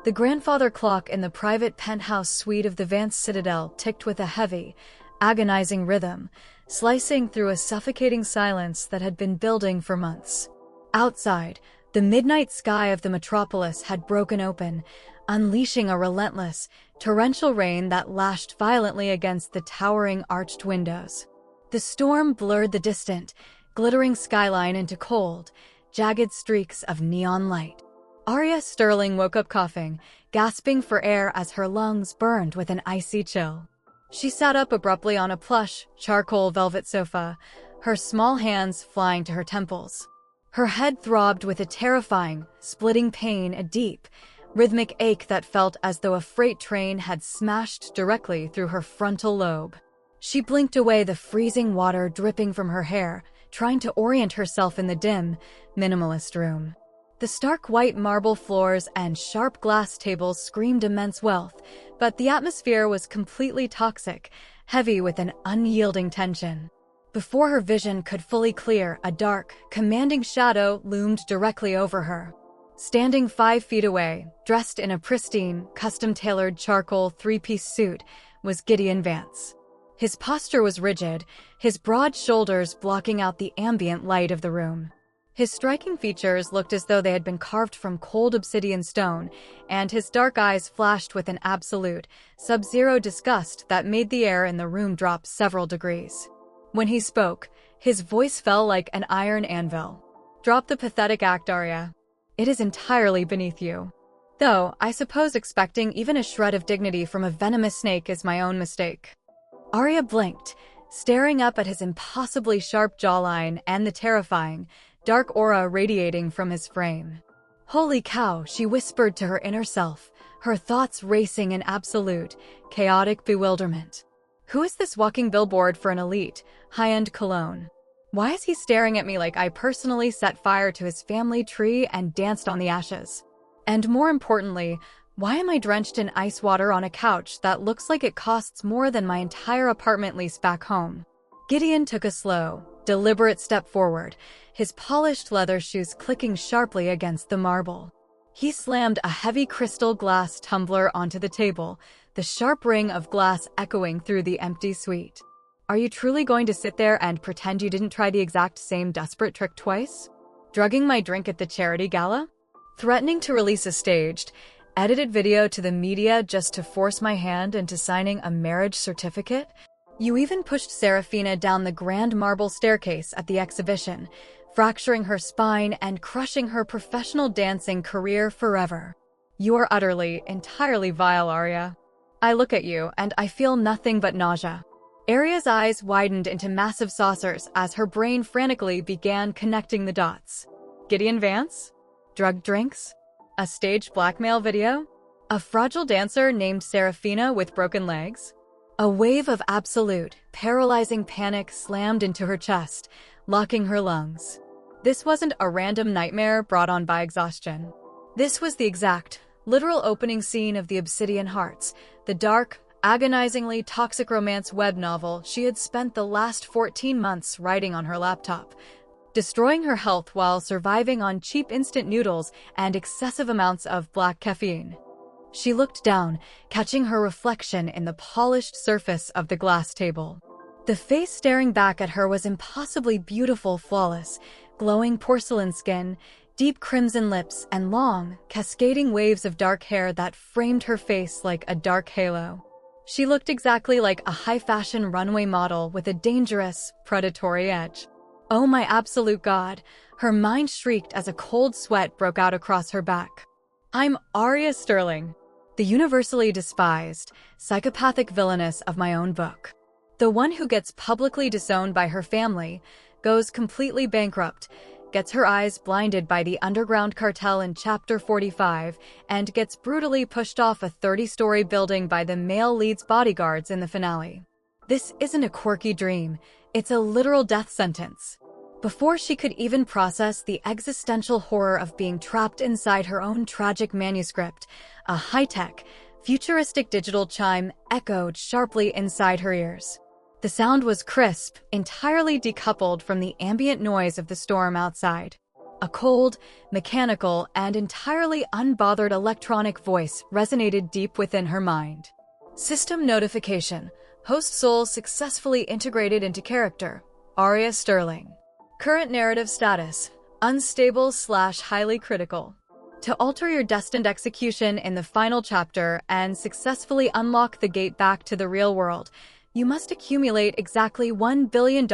The grandfather clock in the private penthouse suite of the Vance Citadel ticked with a heavy, agonizing rhythm, slicing through a suffocating silence that had been building for months. Outside, the midnight sky of the metropolis had broken open, unleashing a relentless, torrential rain that lashed violently against the towering arched windows. The storm blurred the distant, glittering skyline into cold, jagged streaks of neon light. Arya Sterling woke up coughing, gasping for air as her lungs burned with an icy chill. She sat up abruptly on a plush, charcoal velvet sofa, her small hands flying to her temples. Her head throbbed with a terrifying, splitting pain, a deep, rhythmic ache that felt as though a freight train had smashed directly through her frontal lobe. She blinked away the freezing water dripping from her hair, trying to orient herself in the dim, minimalist room. The stark white marble floors and sharp glass tables screamed immense wealth, but the atmosphere was completely toxic, heavy with an unyielding tension. Before her vision could fully clear, a dark, commanding shadow loomed directly over her. Standing 5 feet away, dressed in a pristine, custom-tailored charcoal 3-piece suit, was Gideon Vance. His posture was rigid, his broad shoulders blocking out the ambient light of the room. His striking features looked as though they had been carved from cold obsidian stone, and his dark eyes flashed with an absolute, sub-zero disgust that made the air in the room drop several degrees. When he spoke, his voice fell like an iron anvil. "Drop the pathetic act, Arya. It is entirely beneath you. Though, I suppose expecting even a shred of dignity from a venomous snake is my own mistake." Arya blinked, staring up at his impossibly sharp jawline and the terrifying, dark aura radiating from his frame. "Holy cow," she whispered to her inner self, her thoughts racing in absolute, chaotic bewilderment. Who is this walking billboard for an elite, high-end cologne? Why is he staring at me like I personally set fire to his family tree and danced on the ashes? And more importantly, why am I drenched in ice water on a couch that looks like it costs more than my entire apartment lease back home? Gideon took a slow, deliberate step forward, his polished leather shoes clicking sharply against the marble. He slammed a heavy crystal glass tumbler onto the table, the sharp ring of glass echoing through the empty suite. "Are you truly going to sit there and pretend you didn't try the exact same desperate trick twice? Drugging my drink at the charity gala? Threatening to release a staged, edited video to the media just to force my hand into signing a marriage certificate? You even pushed Serafina down the grand marble staircase at the exhibition, fracturing her spine and crushing her professional dancing career forever. You are utterly, entirely vile, Arya. I look at you, and I feel nothing but nausea." Arya's eyes widened into massive saucers as her brain frantically began connecting the dots. Gideon Vance? Drugged drinks? A staged blackmail video? A fragile dancer named Serafina with broken legs? A wave of absolute, paralyzing panic slammed into her chest, locking her lungs. This wasn't a random nightmare brought on by exhaustion. This was the exact, literal opening scene of the Obsidian Hearts, the dark, agonizingly toxic romance web novel she had spent the last 14 months writing on her laptop, destroying her health while surviving on cheap instant noodles and excessive amounts of black caffeine. She looked down, catching her reflection in the polished surface of the glass table. The face staring back at her was impossibly beautiful, flawless, glowing porcelain skin, deep crimson lips, and long, cascading waves of dark hair that framed her face like a dark halo. She looked exactly like a high-fashion runway model with a dangerous, predatory edge. Oh my absolute God, her mind shrieked as a cold sweat broke out across her back. I'm Arya Sterling, the universally despised, psychopathic villainess of my own book. The one who gets publicly disowned by her family, goes completely bankrupt, gets her eyes blinded by the underground cartel in Chapter 45, and gets brutally pushed off a 30-story building by the male lead's bodyguards in the finale. This isn't a quirky dream, it's a literal death sentence. Before she could even process the existential horror of being trapped inside her own tragic manuscript, a high-tech, futuristic digital chime echoed sharply inside her ears. The sound was crisp, entirely decoupled from the ambient noise of the storm outside. A cold, mechanical, and entirely unbothered electronic voice resonated deep within her mind. System notification. Host soul successfully integrated into character. Arya Sterling. Current narrative status. Unstable/highly critical. To alter your destined execution in the final chapter and successfully unlock the gate back to the real world, you must accumulate exactly $1 billion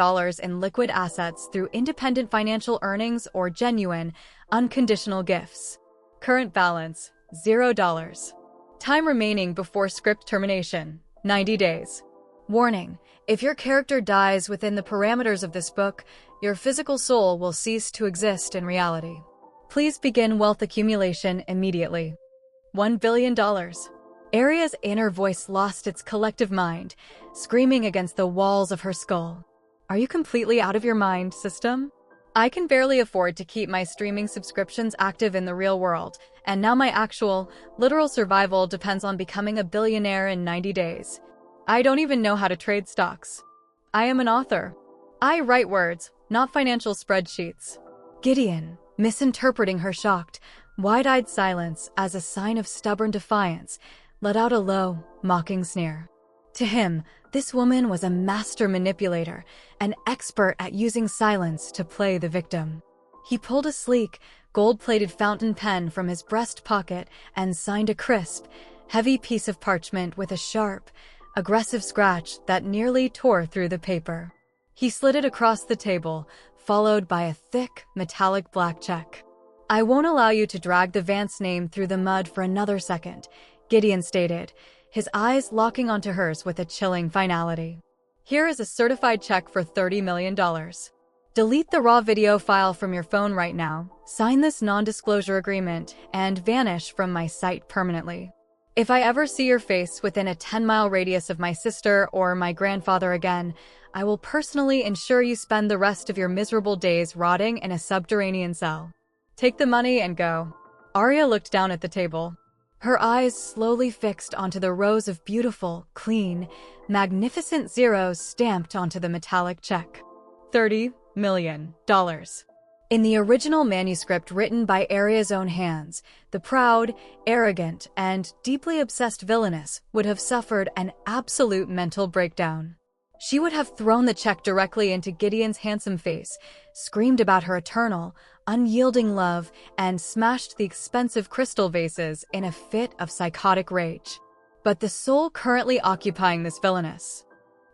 in liquid assets through independent financial earnings or genuine, unconditional gifts. Current balance, $0. Time remaining before script termination, 90 days. Warning: if your character dies within the parameters of this book, your physical soul will cease to exist in reality. Please begin wealth accumulation immediately. $1 billion. Arya's inner voice lost its collective mind, screaming against the walls of her skull. Are you completely out of your mind, system? I can barely afford to keep my streaming subscriptions active in the real world, and now my actual, literal survival depends on becoming a billionaire in 90 days. I don't even know how to trade stocks. I am an author. I write words, not financial spreadsheets. Gideon, misinterpreting her shocked, wide-eyed silence as a sign of stubborn defiance, let out a low, mocking sneer. To him, this woman was a master manipulator, an expert at using silence to play the victim. He pulled a sleek, gold-plated fountain pen from his breast pocket and signed a crisp, heavy piece of parchment with a sharp, aggressive scratch that nearly tore through the paper. He slid it across the table, followed by a thick, metallic black check. I won't allow you to drag the Vance name through the mud for another second, Gideon stated, his eyes locking onto hers with a chilling finality. Here is a certified check for $30 million. Delete the raw video file from your phone right now, sign this non-disclosure agreement, and vanish from my site permanently. If I ever see your face within a 10-mile radius of my sister or my grandfather again, I will personally ensure you spend the rest of your miserable days rotting in a subterranean cell. Take the money and go. Arya looked down at the table. Her eyes slowly fixed onto the rows of beautiful, clean, magnificent zeros stamped onto the metallic check. $30 million. In the original manuscript written by Arya's own hands, the proud, arrogant, and deeply obsessed Villainess would have suffered an absolute mental breakdown. She would have thrown the check directly into Gideon's handsome face, screamed about her eternal, unyielding love, and smashed the expensive crystal vases in a fit of psychotic rage. But the soul currently occupying this Villainess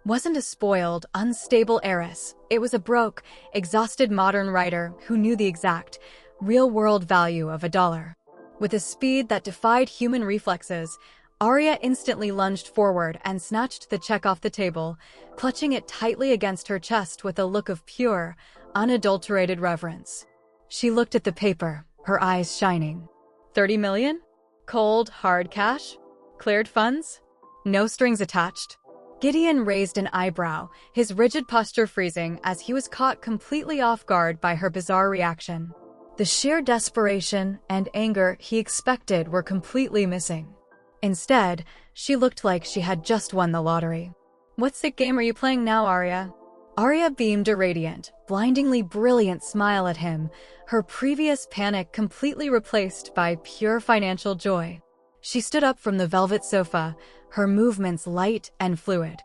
wasn't a spoiled, unstable heiress. It was a broke, exhausted modern writer who knew the exact, real-world value of $1. With a speed that defied human reflexes, Arya instantly lunged forward and snatched the check off the table, clutching it tightly against her chest with a look of pure, unadulterated reverence. She looked at the paper, her eyes shining. 30 million? Cold, hard cash? Cleared funds? No strings attached? Gideon raised an eyebrow, his rigid posture freezing as he was caught completely off guard by her bizarre reaction. The sheer desperation and anger he expected were completely missing. Instead, she looked like she had just won the lottery. What sick game are you playing now, Arya? Arya beamed a radiant, blindingly brilliant smile at him, her previous panic completely replaced by pure financial joy. She stood up from the velvet sofa, her movements light and fluid.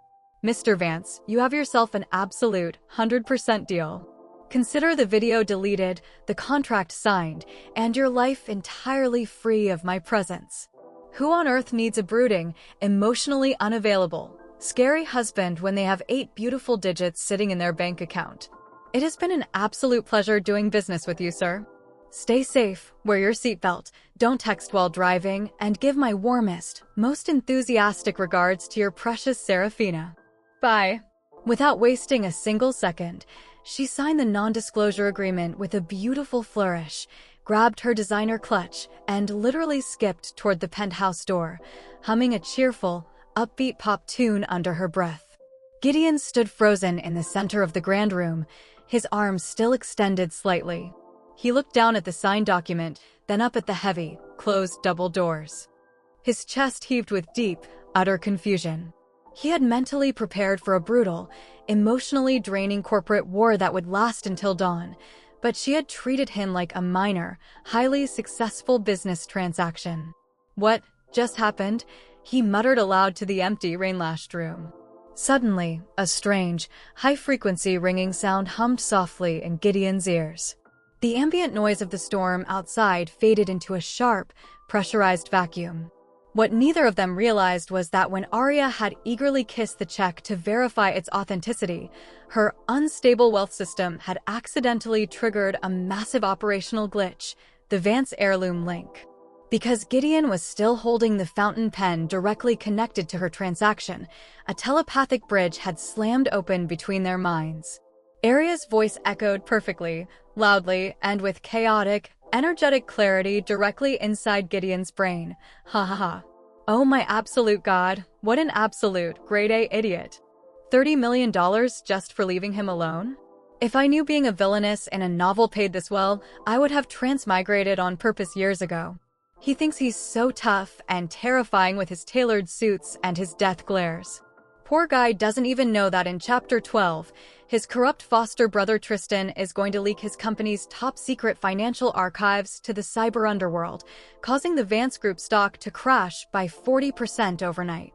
Mr. Vance, you have yourself an absolute 100% deal. Consider the video deleted, the contract signed, and your life entirely free of my presence. Who on earth needs a brooding, emotionally unavailable, scary husband when they have 8 beautiful digits sitting in their bank account? It has been an absolute pleasure doing business with you, sir. Stay safe, wear your seatbelt, don't text while driving, and give my warmest, most enthusiastic regards to your precious Serafina. Bye. Without wasting a single second, she signed the non-disclosure agreement with a beautiful flourish, grabbed her designer clutch, and literally skipped toward the penthouse door, humming a cheerful, upbeat pop tune under her breath. Gideon stood frozen in the center of the grand room, his arms still extended slightly. He looked down at the signed document, then up at the heavy, closed double doors. His chest heaved with deep, utter confusion. He had mentally prepared for a brutal, emotionally draining corporate war that would last until dawn, but she had treated him like a minor, highly successful business transaction. "What just happened?" he muttered aloud to the empty, rain-lashed room. Suddenly, a strange, high-frequency ringing sound hummed softly in Gideon's ears. The ambient noise of the storm outside faded into a sharp, pressurized vacuum. What neither of them realized was that when Arya had eagerly kissed the check to verify its authenticity, her unstable wealth system had accidentally triggered a massive operational glitch, the Vance heirloom link. Because Gideon was still holding the fountain pen directly connected to her transaction, a telepathic bridge had slammed open between their minds. Arya's voice echoed perfectly, loudly, and with chaotic, energetic clarity directly inside Gideon's brain. Ha ha ha. Oh my absolute god, what an absolute, grade A idiot. $30 million just for leaving him alone? If I knew being a villainess in a novel paid this well, I would have transmigrated on purpose years ago. He thinks he's so tough and terrifying with his tailored suits and his death glares. Poor guy doesn't even know that in Chapter 12, his corrupt foster brother Tristan is going to leak his company's top-secret financial archives to the cyber underworld, causing the Vance Group stock to crash by 40% overnight.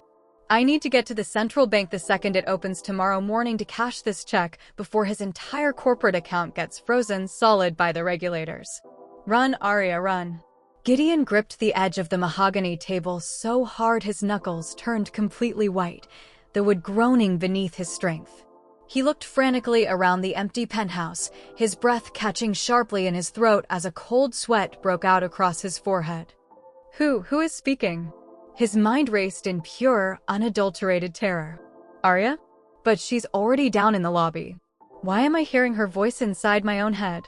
I need to get to the central bank the second it opens tomorrow morning to cash this check before his entire corporate account gets frozen solid by the regulators. Run, Arya, run. Gideon gripped the edge of the mahogany table so hard his knuckles turned completely white, the wood groaning beneath his strength. He looked frantically around the empty penthouse, his breath catching sharply in his throat as a cold sweat broke out across his forehead. Who is speaking? His mind raced in pure, unadulterated terror. Arya? But she's already down in the lobby. Why am I hearing her voice inside my own head?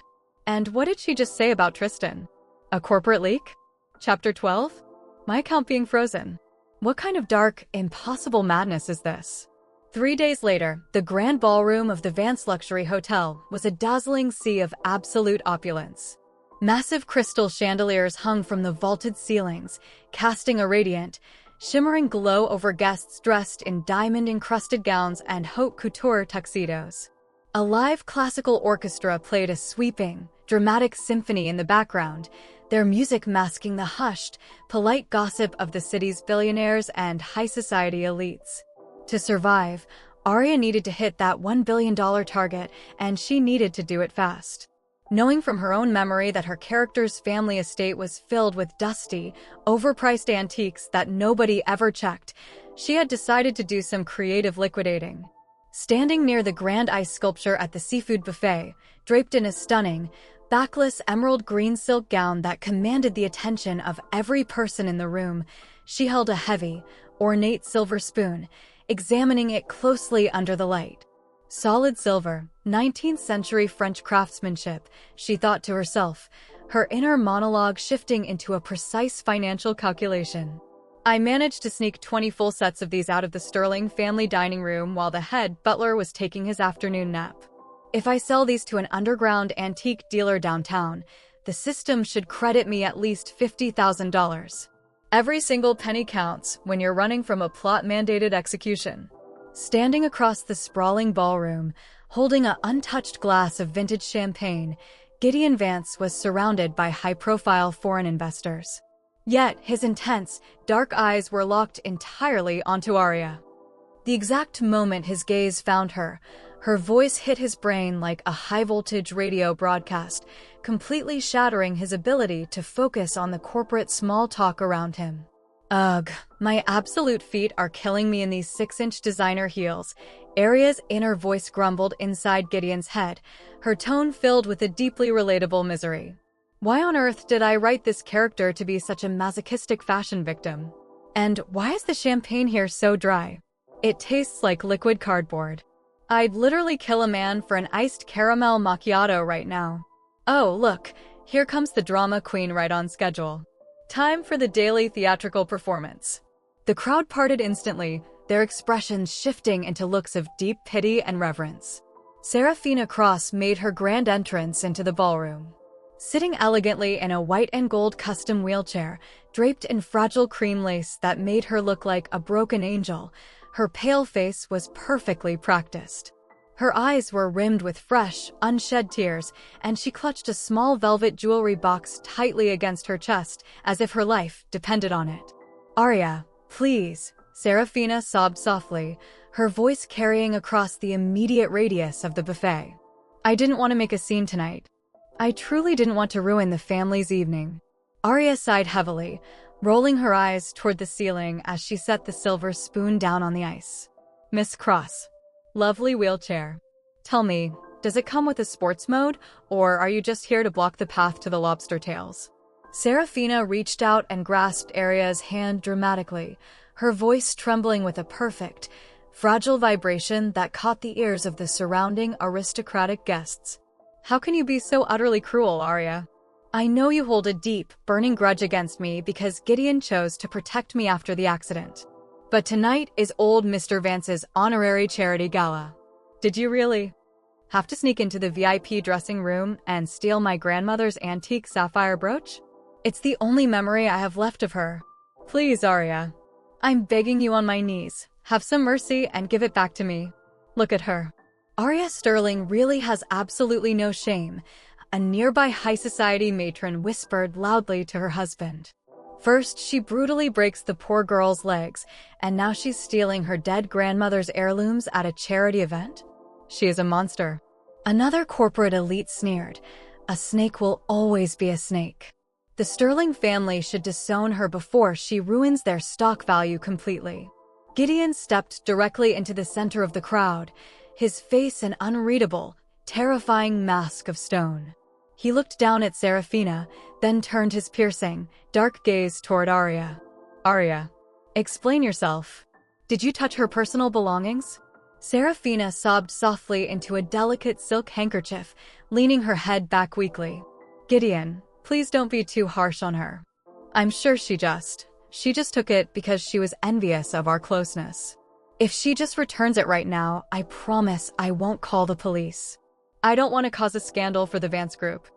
And what did she just say about Tristan? A corporate leak? Chapter 12? My account being frozen. What kind of dark, impossible madness is this? 3 days later, the grand ballroom of the Vance Luxury Hotel was a dazzling sea of absolute opulence. Massive crystal chandeliers hung from the vaulted ceilings, casting a radiant, shimmering glow over guests dressed in diamond-encrusted gowns and haute couture tuxedos. A live classical orchestra played a sweeping, dramatic symphony in the background, their music masking the hushed, polite gossip of the city's billionaires and high society elites. To survive, Arya needed to hit that $1 billion target, and she needed to do it fast. Knowing from her own memory that her character's family estate was filled with dusty, overpriced antiques that nobody ever checked, she had decided to do some creative liquidating. Standing near the grand ice sculpture at the seafood buffet, draped in a stunning, backless emerald green silk gown that commanded the attention of every person in the room, she held a heavy, ornate silver spoon, examining it closely under the light. Solid silver, 19th century French craftsmanship, she thought to herself, her inner monologue shifting into a precise financial calculation. I managed to sneak 20 full sets of these out of the Sterling family dining room while the head butler was taking his afternoon nap. If I sell these to an underground antique dealer downtown, the system should credit me at least $50,000. Every single penny counts when you're running from a plot-mandated execution. Standing across the sprawling ballroom, holding an untouched glass of vintage champagne, Gideon Vance was surrounded by high-profile foreign investors. Yet his intense, dark eyes were locked entirely onto Arya. The exact moment his gaze found her, her voice hit his brain like a high-voltage radio broadcast, completely shattering his ability to focus on the corporate small talk around him. Ugh, my absolute feet are killing me in these 6-inch designer heels, Arya's inner voice grumbled inside Gideon's head, her tone filled with a deeply relatable misery. Why on earth did I write this character to be such a masochistic fashion victim? And why is the champagne here so dry? It tastes like liquid cardboard. I'd literally kill a man for an iced caramel macchiato right now. Oh, look, here comes the drama queen right on schedule. Time for the daily theatrical performance. The crowd parted instantly, their expressions shifting into looks of deep pity and reverence. Serafina Cross made her grand entrance into the ballroom. Sitting elegantly in a white and gold custom wheelchair, draped in fragile cream lace that made her look like a broken angel, her pale face was perfectly practiced. Her eyes were rimmed with fresh, unshed tears, and she clutched a small velvet jewelry box tightly against her chest, as if her life depended on it. "Arya, please," Serafina sobbed softly, her voice carrying across the immediate radius of the buffet. "I didn't want to make a scene tonight. I truly didn't want to ruin the family's evening." Arya sighed heavily, rolling her eyes toward the ceiling as she set the silver spoon down on the ice. "Miss Cross. Lovely wheelchair. Tell me, does it come with a sports mode, or are you just here to block the path to the lobster tails?" Serafina reached out and grasped Arya's hand dramatically, her voice trembling with a perfect, fragile vibration that caught the ears of the surrounding aristocratic guests. "How can you be so utterly cruel, Arya? I know you hold a deep, burning grudge against me because Gideon chose to protect me after the accident. But tonight is old Mr. Vance's honorary charity gala. Did you really have to sneak into the VIP dressing room and steal my grandmother's antique sapphire brooch? It's the only memory I have left of her. Please, Arya. I'm begging you on my knees. Have some mercy and give it back to me. Look at her." Arya Sterling really has absolutely no shame, a nearby high society matron whispered loudly to her husband. First, she brutally breaks the poor girl's legs, and now she's stealing her dead grandmother's heirlooms at a charity event? She is a monster. Another corporate elite sneered, "A snake will always be a snake." The Sterling family should disown her before she ruins their stock value completely. Gideon stepped directly into the center of the crowd, his face an unreadable, terrifying mask of stone. He looked down at Serafina, then turned his piercing, dark gaze toward Arya. "Arya, explain yourself. Did you touch her personal belongings?" Serafina sobbed softly into a delicate silk handkerchief, leaning her head back weakly. "Gideon, please don't be too harsh on her. I'm sure she just took it because she was envious of our closeness. If she just returns it right now, I promise I won't call the police. I don't want to cause a scandal for the Vance group."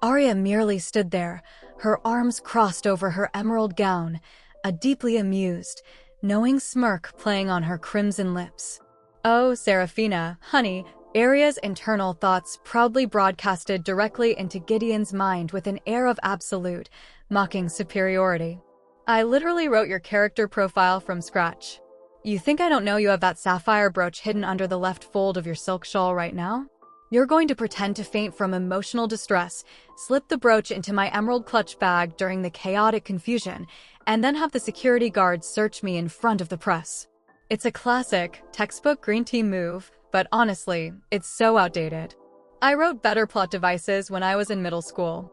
Arya merely stood there, her arms crossed over her emerald gown, a deeply amused, knowing smirk playing on her crimson lips. "Oh, Serafina, honey," Arya's internal thoughts proudly broadcasted directly into Gideon's mind with an air of absolute, mocking superiority. "I literally wrote your character profile from scratch. You think I don't know you have that sapphire brooch hidden under the left fold of your silk shawl right now? You're going to pretend to faint from emotional distress, slip the brooch into my emerald clutch bag during the chaotic confusion, and then have the security guards search me in front of the press. It's a classic, textbook green team move, but honestly, it's so outdated. I wrote better plot devices when I was in middle school."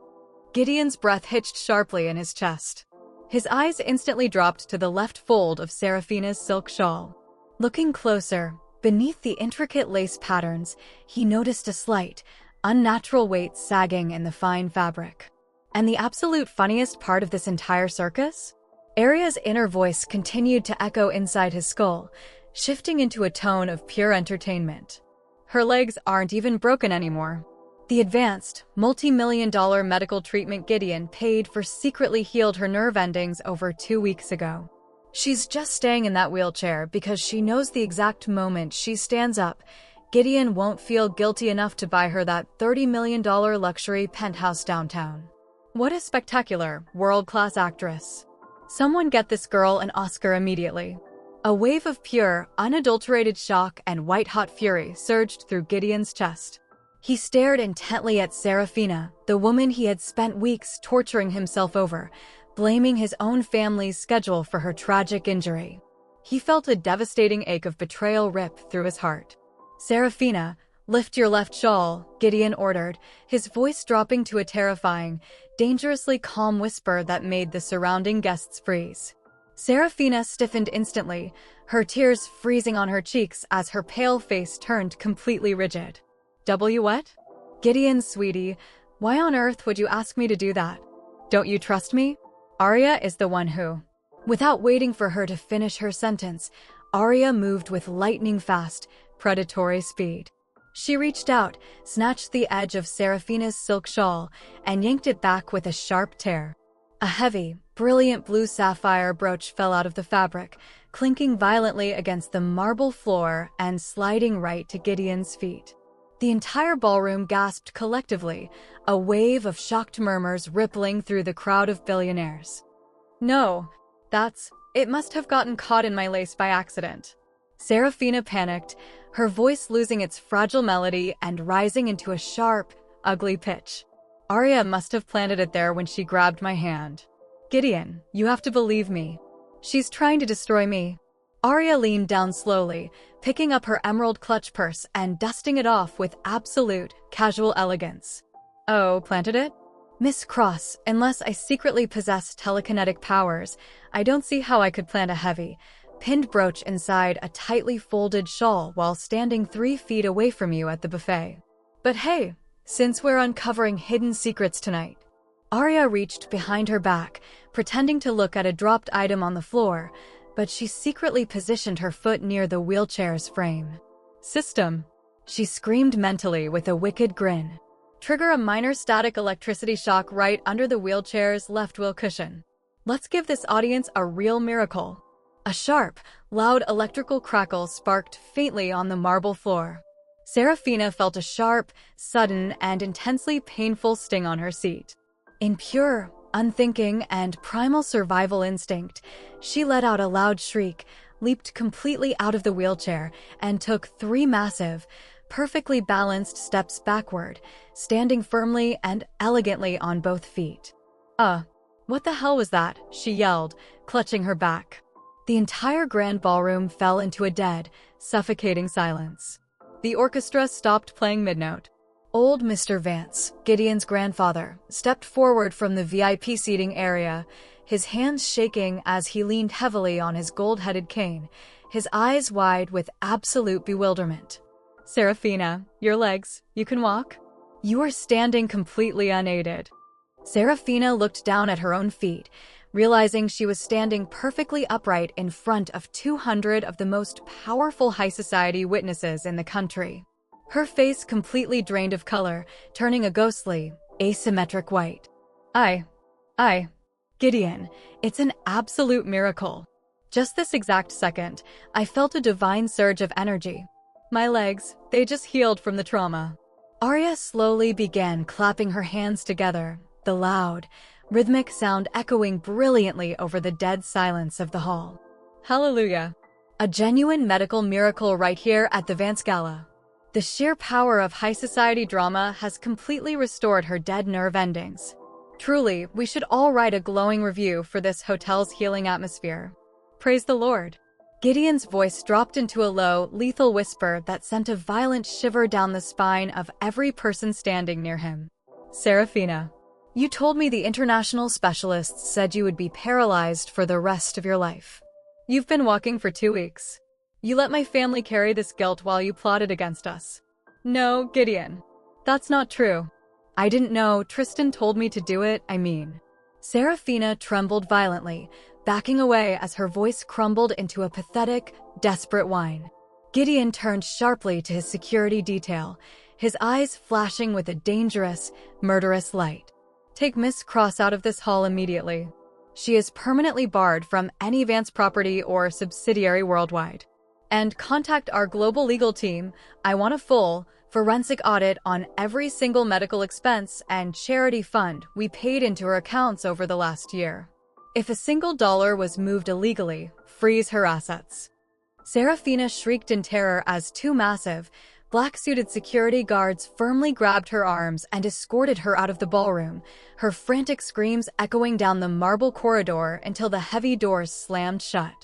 Gideon's breath hitched sharply in his chest. His eyes instantly dropped to the left fold of Serafina's silk shawl. Looking closer, beneath the intricate lace patterns, he noticed a slight, unnatural weight sagging in the fine fabric. And the absolute funniest part of this entire circus? Arya's inner voice continued to echo inside his skull, shifting into a tone of pure entertainment. Her legs aren't even broken anymore. The advanced, multi-million-dollar medical treatment Gideon paid for secretly healed her nerve endings over 2 weeks ago. She's just staying in that wheelchair because she knows the exact moment she stands up, Gideon won't feel guilty enough to buy her that $30 million luxury penthouse downtown. What a spectacular, world-class actress. Someone get this girl an Oscar immediately. A wave of pure, unadulterated shock and white-hot fury surged through Gideon's chest. He stared intently at Serafina, the woman he had spent weeks torturing himself over, blaming his own family's schedule for her tragic injury. He felt a devastating ache of betrayal rip through his heart. "Serafina, lift your left shawl," Gideon ordered, his voice dropping to a terrifying, dangerously calm whisper that made the surrounding guests freeze. Serafina stiffened instantly, her tears freezing on her cheeks as her pale face turned completely rigid. What? "Gideon, sweetie, why on earth would you ask me to do that? Don't you trust me? Arya is the one who..." Without waiting for her to finish her sentence, Arya moved with lightning-fast, predatory speed. She reached out, snatched the edge of Serafina's silk shawl, and yanked it back with a sharp tear. A heavy, brilliant blue sapphire brooch fell out of the fabric, clinking violently against the marble floor and sliding right to Gideon's feet. The entire ballroom gasped collectively, a wave of shocked murmurs rippling through the crowd of billionaires. No, it must have gotten caught in my lace by accident. Serafina panicked, her voice losing its fragile melody and rising into a sharp, ugly pitch. Arya must have planted it there when she grabbed my hand. Gideon, you have to believe me. She's trying to destroy me. Arya leaned down slowly, picking up her emerald clutch purse and dusting it off with absolute, casual elegance. Oh, planted it? Miss Cross, unless I secretly possess telekinetic powers, I don't see how I could plant a heavy, pinned brooch inside a tightly folded shawl while standing 3 feet away from you at the buffet. But hey, since we're uncovering hidden secrets tonight. Arya reached behind her back, pretending to look at a dropped item on the floor, but she secretly positioned her foot near the wheelchair's frame. System, she screamed mentally with a wicked grin. Trigger a minor static electricity shock right under the wheelchair's left wheel cushion. Let's give this audience a real miracle. A sharp, loud electrical crackle sparked faintly on the marble floor. Serafina felt a sharp, sudden, and intensely painful sting on her seat. In pure, unthinking, and primal survival instinct, she let out a loud shriek, leaped completely out of the wheelchair, and took 3 massive, perfectly balanced steps backward, standing firmly and elegantly on both feet. What the hell was that?" she yelled, clutching her back. The entire grand ballroom fell into a dead, suffocating silence. The orchestra stopped playing mid-note. Old Mr. Vance, Gideon's grandfather, stepped forward from the VIP seating area, his hands shaking as he leaned heavily on his gold-headed cane, his eyes wide with absolute bewilderment. "Serafina, your legs, you can walk? You are standing completely unaided." Serafina looked down at her own feet, realizing she was standing perfectly upright in front of 200 of the most powerful high society witnesses in the country. Her face completely drained of color, turning a ghostly, asymmetric white. Gideon, it's an absolute miracle. Just this exact second, I felt a divine surge of energy. My legs, they just healed from the trauma. Arya slowly began clapping her hands together, the loud, rhythmic sound echoing brilliantly over the dead silence of the hall. Hallelujah. A genuine medical miracle right here at the Vance Gala. The sheer power of high society drama has completely restored her dead nerve endings. Truly, we should all write a glowing review for this hotel's healing atmosphere. Praise the Lord. Gideon's voice dropped into a low, lethal whisper that sent a violent shiver down the spine of every person standing near him. Serafina, you told me the international specialists said you would be paralyzed for the rest of your life. You've been walking for 2 weeks. You let my family carry this guilt while you plotted against us. No, Gideon. That's not true. I didn't know. Tristan told me to do it, Serafina trembled violently, backing away as her voice crumbled into a pathetic, desperate whine. Gideon turned sharply to his security detail, his eyes flashing with a dangerous, murderous light. Take Miss Cross out of this hall immediately. She is permanently barred from any Vance property or subsidiary worldwide. And contact our global legal team. I want a full, forensic audit on every single medical expense and charity fund we paid into her accounts over the last year. If a single dollar was moved illegally, freeze her assets. Serafina shrieked in terror as 2 massive, black-suited security guards firmly grabbed her arms and escorted her out of the ballroom, her frantic screams echoing down the marble corridor until the heavy doors slammed shut.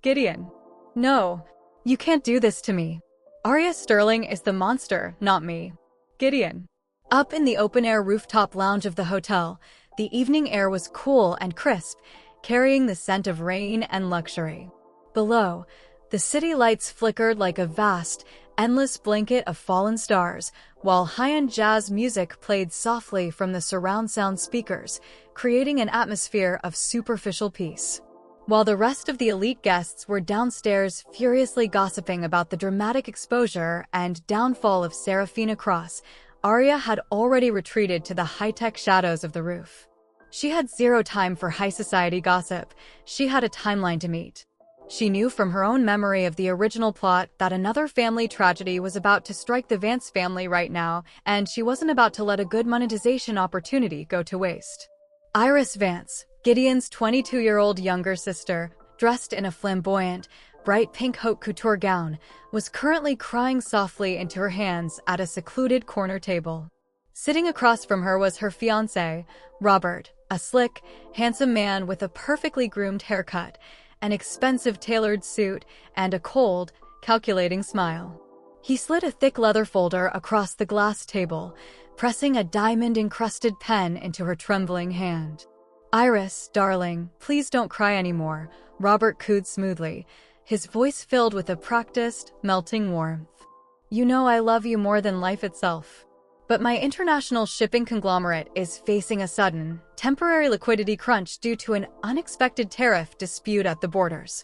Gideon. No. You can't do this to me. Arya Sterling is the monster, not me. Gideon. Up in the open-air rooftop lounge of the hotel, the evening air was cool and crisp, carrying the scent of rain and luxury. Below, the city lights flickered like a vast, endless blanket of fallen stars, while high-end jazz music played softly from the surround sound speakers, creating an atmosphere of superficial peace. While the rest of the elite guests were downstairs furiously gossiping about the dramatic exposure and downfall of Serafina Cross, Arya had already retreated to the high-tech shadows of the roof. She had zero time for high society gossip. She had a timeline to meet. She knew from her own memory of the original plot that another family tragedy was about to strike the Vance family right now, and she wasn't about to let a good monetization opportunity go to waste. Iris Vance, Gideon's 22-year-old younger sister, dressed in a flamboyant, bright pink haute couture gown, was currently crying softly into her hands at a secluded corner table. Sitting across from her was her fiancé, Robert, a slick, handsome man with a perfectly groomed haircut, an expensive tailored suit, and a cold, calculating smile. He slid a thick leather folder across the glass table, pressing a diamond-encrusted pen into her trembling hand. "Iris, darling, please don't cry anymore," Robert cooed smoothly, his voice filled with a practiced, melting warmth. "You know I love you more than life itself. But my international shipping conglomerate is facing a sudden, temporary liquidity crunch due to an unexpected tariff dispute at the borders.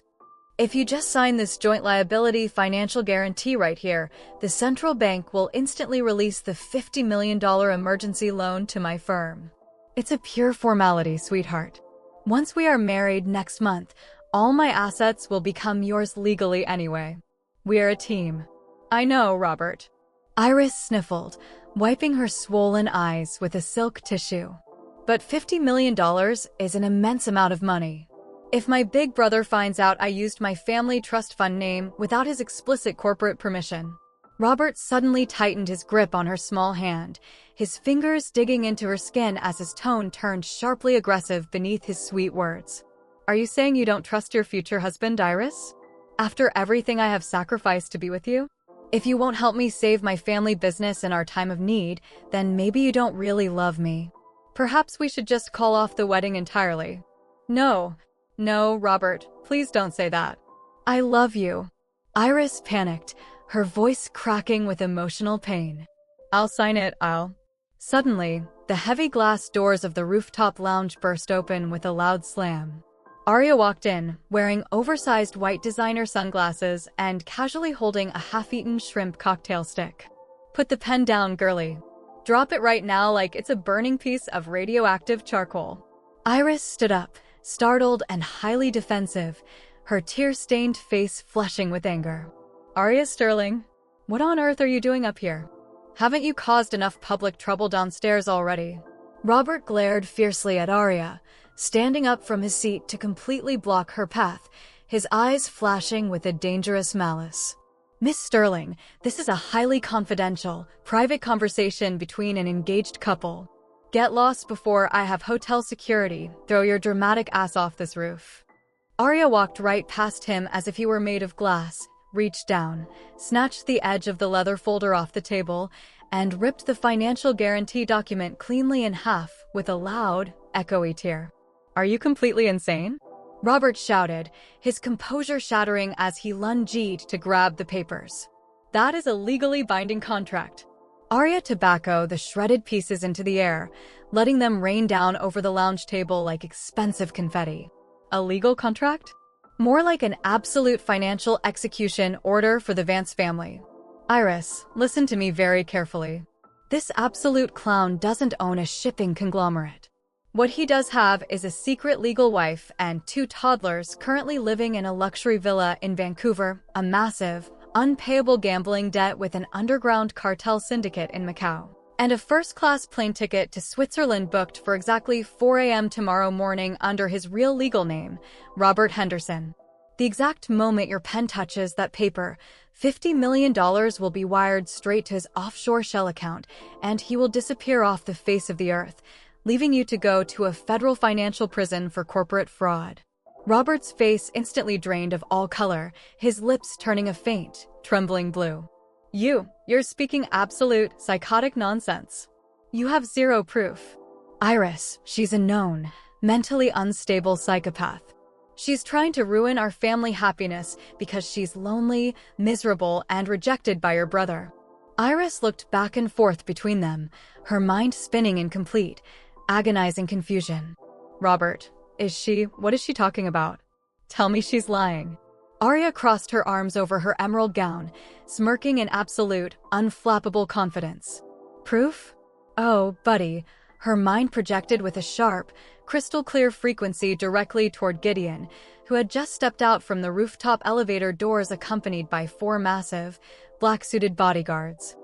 If you just sign this joint liability financial guarantee right here, the central bank will instantly release the $50 million emergency loan to my firm. It's a pure formality, sweetheart. Once we are married next month, all my assets will become yours legally anyway. We're a team." "I know, Robert." Iris sniffled, wiping her swollen eyes with a silk tissue. "But $50 million is an immense amount of money. If my big brother finds out I used my family trust fund name without his explicit corporate permission." Robert suddenly tightened his grip on her small hand, his fingers digging into her skin as his tone turned sharply aggressive beneath his sweet words. "Are you saying you don't trust your future husband, Iris? After everything I have sacrificed to be with you? If you won't help me save my family business in our time of need, then maybe you don't really love me. Perhaps we should just call off the wedding entirely." No, Robert, please don't say that. "I love you." Iris panicked, her voice cracking with emotional pain. "I'll sign it, I'll." Suddenly, the heavy glass doors of the rooftop lounge burst open with a loud slam. Arya walked in, wearing oversized white designer sunglasses and casually holding a half-eaten shrimp cocktail stick. "Put the pen down, girlie. Drop it right now like it's a burning piece of radioactive charcoal." Iris stood up, startled and highly defensive, her tear-stained face flushing with anger. "Arya Sterling, what on earth are you doing up here? Haven't you caused enough public trouble downstairs already?" Robert glared fiercely at Arya, standing up from his seat to completely block her path, his eyes flashing with a dangerous malice. "Miss Sterling, this is a highly confidential, private conversation between an engaged couple. Get lost before I have hotel security throw your dramatic ass off this roof." Arya walked right past him as if he were made of glass, reached down, snatched the edge of the leather folder off the table, and ripped the financial guarantee document cleanly in half with a loud, echoey tear. "Are you completely insane?" Robert shouted, his composure shattering as he lunged to grab the papers. "That is a legally binding contract." Arya tobaccoed the shredded pieces into the air, letting them rain down over the lounge table like expensive confetti. "A legal contract? More like an absolute financial execution order for the Vance family. Iris, listen to me very carefully. This absolute clown doesn't own a shipping conglomerate. What he does have is a secret legal wife and 2 toddlers currently living in a luxury villa in Vancouver, a massive, unpayable gambling debt with an underground cartel syndicate in Macau, and a first-class plane ticket to Switzerland booked for exactly 4 a.m. tomorrow morning under his real legal name, Robert Henderson. The exact moment your pen touches that paper, $50 million will be wired straight to his offshore shell account, and he will disappear off the face of the earth, leaving you to go to a federal financial prison for corporate fraud." Robert's face instantly drained of all color, his lips turning a faint, trembling blue. You're speaking absolute, psychotic nonsense. You have zero proof." "Iris, she's a known, mentally unstable psychopath. She's trying to ruin our family happiness because she's lonely, miserable, and rejected by your brother." Iris looked back and forth between them, her mind spinning in complete, agonizing confusion. "Robert, what is she talking about? Tell me she's lying." Arya crossed her arms over her emerald gown, smirking in absolute, unflappable confidence. "Proof? Oh, buddy," her mind projected with a sharp, crystal clear frequency directly toward Gideon, who had just stepped out from the rooftop elevator doors accompanied by 4 massive, black-suited bodyguards.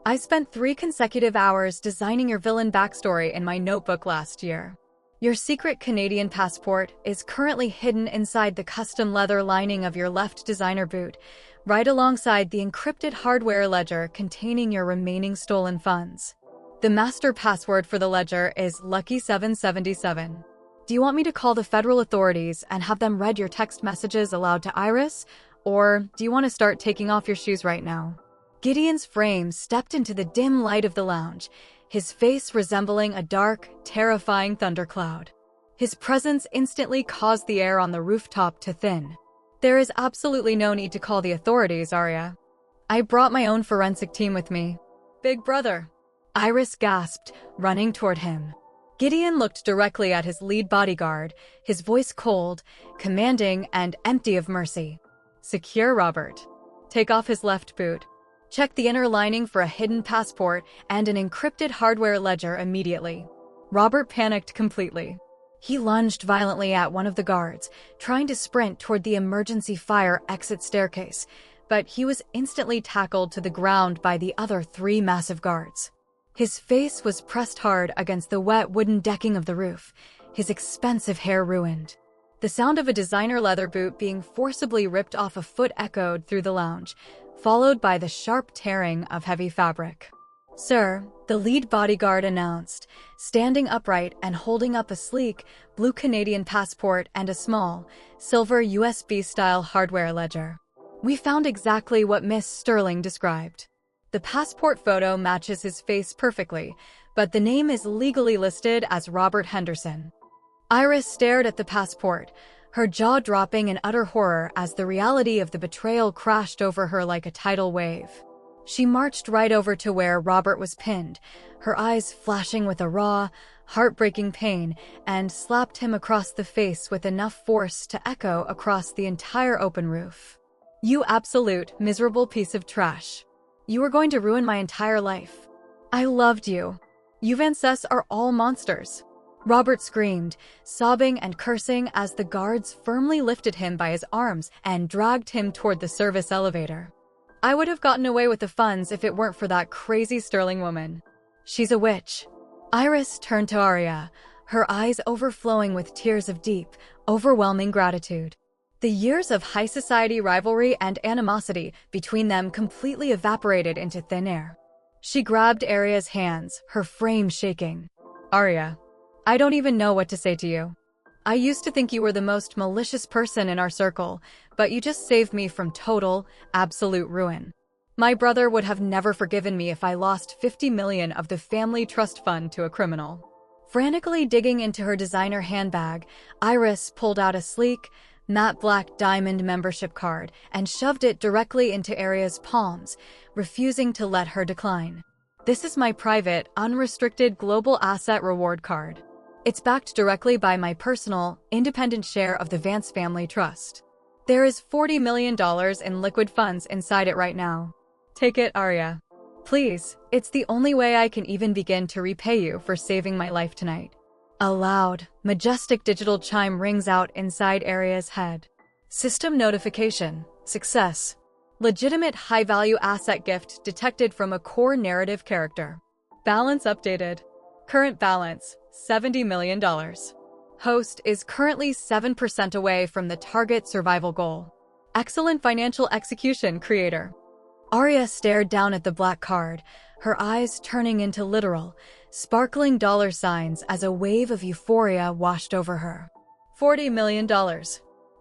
I spent 3 consecutive hours designing your villain backstory in my notebook last year. Your secret Canadian passport is currently hidden inside the custom leather lining of your left designer boot, right alongside the encrypted hardware ledger containing your remaining stolen funds. The master password for the ledger is Lucky777. Do you want me to call the federal authorities and have them read your text messages aloud to Iris? Or do you want to start taking off your shoes right now? Gideon's frame stepped into the dim light of the lounge, his face resembling a dark, terrifying thundercloud. His presence instantly caused the air on the rooftop to thin. There is absolutely no need to call the authorities, Arya. I brought my own forensic team with me. Big brother. Iris gasped, running toward him. Gideon looked directly at his lead bodyguard, his voice cold, commanding, and empty of mercy. Secure Robert. Take off his left boot. Check the inner lining for a hidden passport and an encrypted hardware ledger immediately. Robert panicked completely. He lunged violently at one of the guards, trying to sprint toward the emergency fire exit staircase, but he was instantly tackled to the ground by the other 3 massive guards. His face was pressed hard against the wet wooden decking of the roof, his expensive hair ruined. The sound of a designer leather boot being forcibly ripped off a foot echoed through the lounge, followed by the sharp tearing of heavy fabric. Sir, the lead bodyguard announced, standing upright and holding up a sleek, blue Canadian passport and a small, silver USB-style hardware ledger. We found exactly what Miss Sterling described. The passport photo matches his face perfectly, but the name is legally listed as Robert Henderson. Iris stared at the passport, her jaw dropping in utter horror as the reality of the betrayal crashed over her like a tidal wave. She marched right over to where Robert was pinned, her eyes flashing with a raw, heartbreaking pain, and slapped him across the face with enough force to echo across the entire open roof. You absolute, miserable piece of trash. You were going to ruin my entire life. I loved you. You Vances are all monsters. Robert screamed, sobbing and cursing as the guards firmly lifted him by his arms and dragged him toward the service elevator. I would have gotten away with the funds if it weren't for that crazy Sterling woman. She's a witch. Iris turned to Arya, her eyes overflowing with tears of deep, overwhelming gratitude. The years of high society rivalry and animosity between them completely evaporated into thin air. She grabbed Arya's hands, her frame shaking. Arya, I don't even know what to say to you. I used to think you were the most malicious person in our circle, but you just saved me from total, absolute ruin. My brother would have never forgiven me if I lost 50 million of the family trust fund to a criminal. Frantically digging into her designer handbag, Iris pulled out a sleek, matte black diamond membership card and shoved it directly into Arya's palms, refusing to let her decline. This is my private, unrestricted global asset reward card. It's backed directly by my personal, independent share of the Vance Family Trust. There is $40 million in liquid funds inside it right now. Take it, Arya. Please, it's the only way I can even begin to repay you for saving my life tonight. A loud, majestic digital chime rings out inside Arya's head. System notification. Success. Legitimate high-value asset gift detected from a core narrative character. Balance updated. Current balance, $70 million. Host is currently 7% away from the target survival goal. Excellent financial execution, creator. Arya stared down at the black card, her eyes turning into literal, sparkling dollar signs as a wave of euphoria washed over her. $40 million.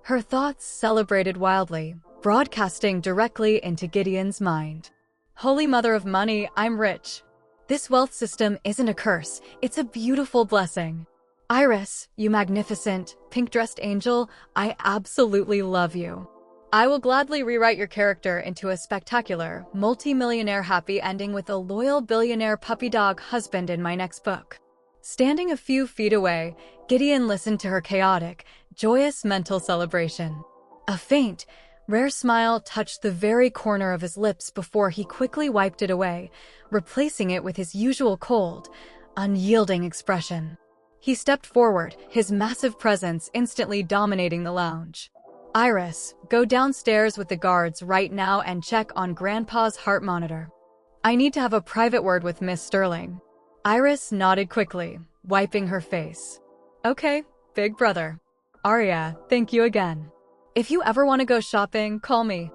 Her thoughts celebrated wildly, broadcasting directly into Gideon's mind. Holy mother of money, I'm rich. This wealth system isn't a curse, it's a beautiful blessing. Iris, you magnificent, pink-dressed angel, I absolutely love you. I will gladly rewrite your character into a spectacular, multi-millionaire happy ending with a loyal billionaire puppy dog husband in my next book. Standing a few feet away, Gideon listened to her chaotic, joyous mental celebration. A faint, rare smile touched the very corner of his lips before he quickly wiped it away, replacing it with his usual cold, unyielding expression. He stepped forward, his massive presence instantly dominating the lounge. Iris, go downstairs with the guards right now and check on Grandpa's heart monitor. I need to have a private word with Miss Sterling. Iris nodded quickly, wiping her face. Okay, big brother. Arya, thank you again. If you ever want to go shopping, call me.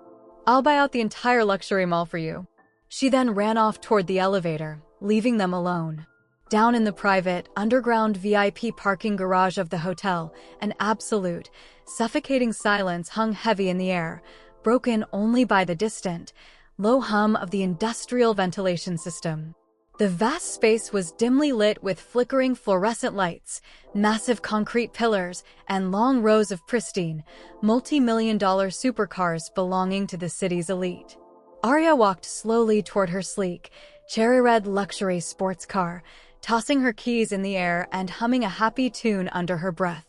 I'll buy out the entire luxury mall for you. She then ran off toward the elevator, leaving them alone. Down in the private, underground VIP parking garage of the hotel, an absolute, suffocating silence hung heavy in the air, broken only by the distant, low hum of the industrial ventilation system. The vast space was dimly lit with flickering fluorescent lights, massive concrete pillars, and long rows of pristine, multi-million-dollar supercars belonging to the city's elite. Arya walked slowly toward her sleek, cherry-red luxury sports car, tossing her keys in the air and humming a happy tune under her breath.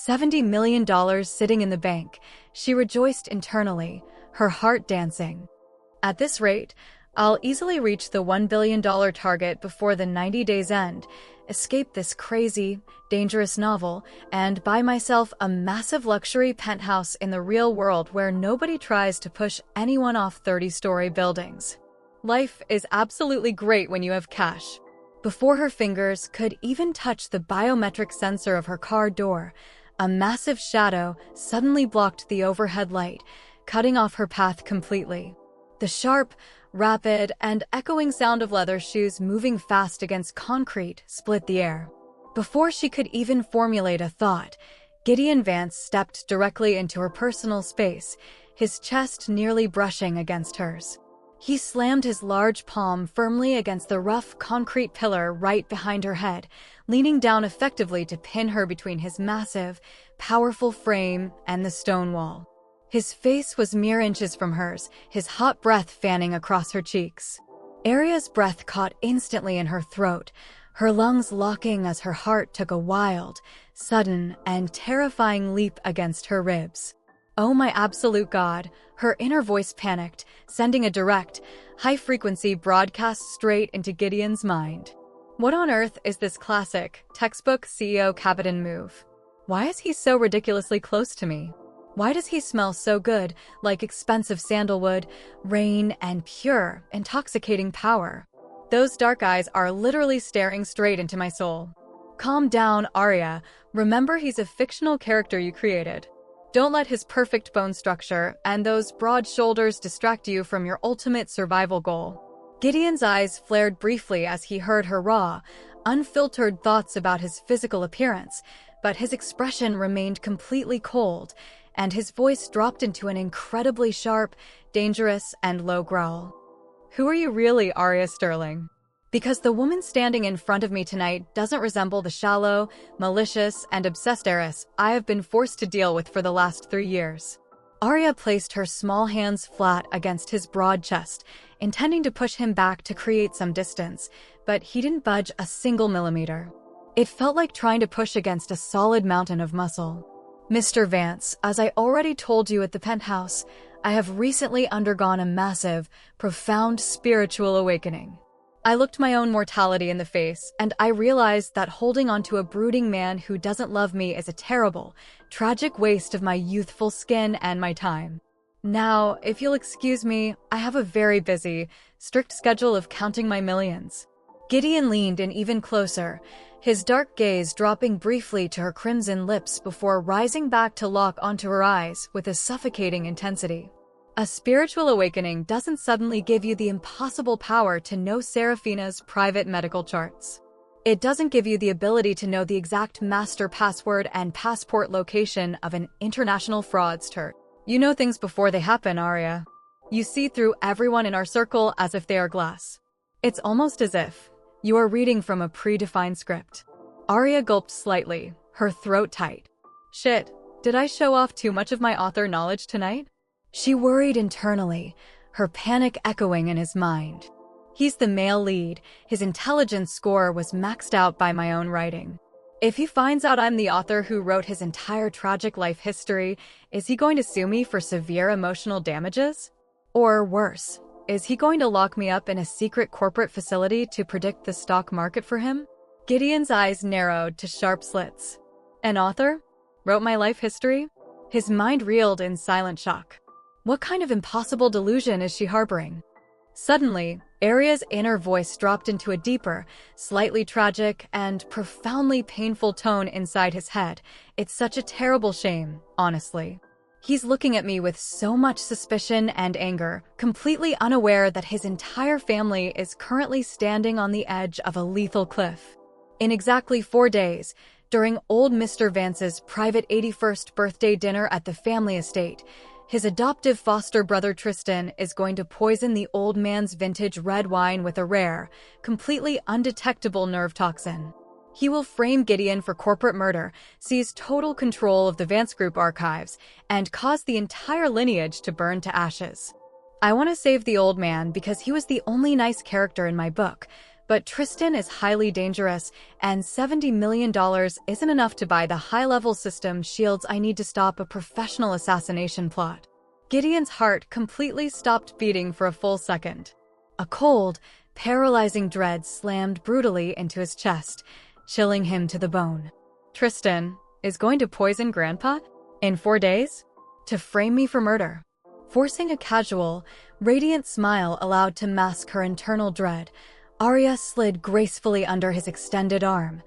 $70 million sitting in the bank, she rejoiced internally, her heart dancing. At this rate, I'll easily reach the $1 billion target before the 90 days end, escape this crazy, dangerous novel, and buy myself a massive luxury penthouse in the real world where nobody tries to push anyone off 30-story buildings. Life is absolutely great when you have cash. Before her fingers could even touch the biometric sensor of her car door, a massive shadow suddenly blocked the overhead light, cutting off her path completely. The sharp, rapid, and echoing sound of leather shoes moving fast against concrete split the air. Before she could even formulate a thought, Gideon Vance stepped directly into her personal space, his chest nearly brushing against hers. He slammed his large palm firmly against the rough concrete pillar right behind her head, leaning down effectively to pin her between his massive, powerful frame and the stone wall. His face was mere inches from hers, his hot breath fanning across her cheeks. Arya's breath caught instantly in her throat, her lungs locking as her heart took a wild, sudden, and terrifying leap against her ribs. Oh my absolute God, her inner voice panicked, sending a direct, high-frequency broadcast straight into Gideon's mind. What on earth is this classic, textbook CEO Capitan move? Why is he so ridiculously close to me? Why does he smell so good, like expensive sandalwood, rain, and pure, intoxicating power? Those dark eyes are literally staring straight into my soul. Calm down, Arya. Remember, he's a fictional character you created. Don't let his perfect bone structure and those broad shoulders distract you from your ultimate survival goal. Gideon's eyes flared briefly as he heard her raw, unfiltered thoughts about his physical appearance, but his expression remained completely cold, and his voice dropped into an incredibly sharp, dangerous, and low growl. Who are you really, Arya Sterling? Because the woman standing in front of me tonight doesn't resemble the shallow, malicious, and obsessed heiress I have been forced to deal with for the last 3 years. Arya placed her small hands flat against his broad chest, intending to push him back to create some distance, but he didn't budge a single millimeter. It felt like trying to push against a solid mountain of muscle. Mr. Vance, as I already told you at the penthouse, I have recently undergone a massive, profound spiritual awakening. I looked my own mortality in the face, and I realized that holding onto a brooding man who doesn't love me is a terrible, tragic waste of my youthful skin and my time. Now, if you'll excuse me, I have a very busy, strict schedule of counting my millions. Gideon leaned in even closer, his dark gaze dropping briefly to her crimson lips before rising back to lock onto her eyes with a suffocating intensity. A spiritual awakening doesn't suddenly give you the impossible power to know Seraphina's private medical charts. It doesn't give you the ability to know the exact master password and passport location of an international fraudster. You know things before they happen, Arya. You see through everyone in our circle as if they are glass. It's almost as if you are reading from a predefined script. Arya gulped slightly, her throat tight. Shit, did I show off too much of my author knowledge tonight? She worried internally, her panic echoing in his mind. He's the male lead, his intelligence score was maxed out by my own writing. If he finds out I'm the author who wrote his entire tragic life history, is he going to sue me for severe emotional damages? Or worse, is he going to lock me up in a secret corporate facility to predict the stock market for him? Gideon's eyes narrowed to sharp slits. An author? Wrote my life history? His mind reeled in silent shock. What kind of impossible delusion is she harboring? Suddenly, Arya's inner voice dropped into a deeper, slightly tragic, and profoundly painful tone inside his head. It's such a terrible shame, honestly. He's looking at me with so much suspicion and anger, completely unaware that his entire family is currently standing on the edge of a lethal cliff. In exactly 4 days, during old Mr. Vance's private 81st birthday dinner at the family estate, his adoptive foster brother Tristan is going to poison the old man's vintage red wine with a rare, completely undetectable nerve toxin. He will frame Gideon for corporate murder, seize total control of the Vance Group archives, and cause the entire lineage to burn to ashes. I want to save the old man because he was the only nice character in my book, but Tristan is highly dangerous, and $70 million isn't enough to buy the high-level system shields I need to stop a professional assassination plot. Gideon's heart completely stopped beating for a full second. A cold, paralyzing dread slammed brutally into his chest, chilling him to the bone. Tristan is going to poison Grandpa? In 4 days? To frame me for murder. Forcing a casual, radiant smile allowed to mask her internal dread, Arya slid gracefully under his extended arm,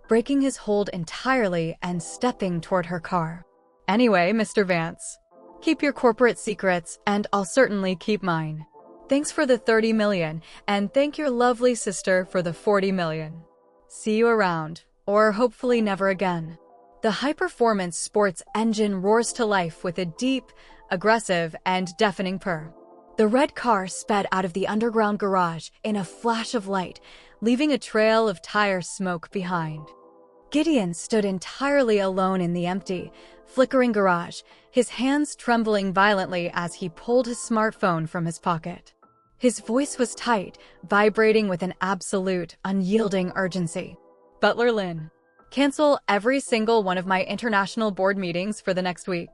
breaking his hold entirely and stepping toward her car. Anyway, Mr. Vance, keep your corporate secrets, and I'll certainly keep mine. Thanks for the 30 million, and thank your lovely sister for the 40 million. See you around, or hopefully never again. The high-performance sports engine roars to life with a deep, aggressive, and deafening purr. The red car sped out of the underground garage in a flash of light, leaving a trail of tire smoke behind. Gideon stood entirely alone in the empty, flickering garage, his hands trembling violently as he pulled his smartphone from his pocket. His voice was tight, vibrating with an absolute, unyielding urgency. Butler Lynn, cancel every single one of my international board meetings for the next week.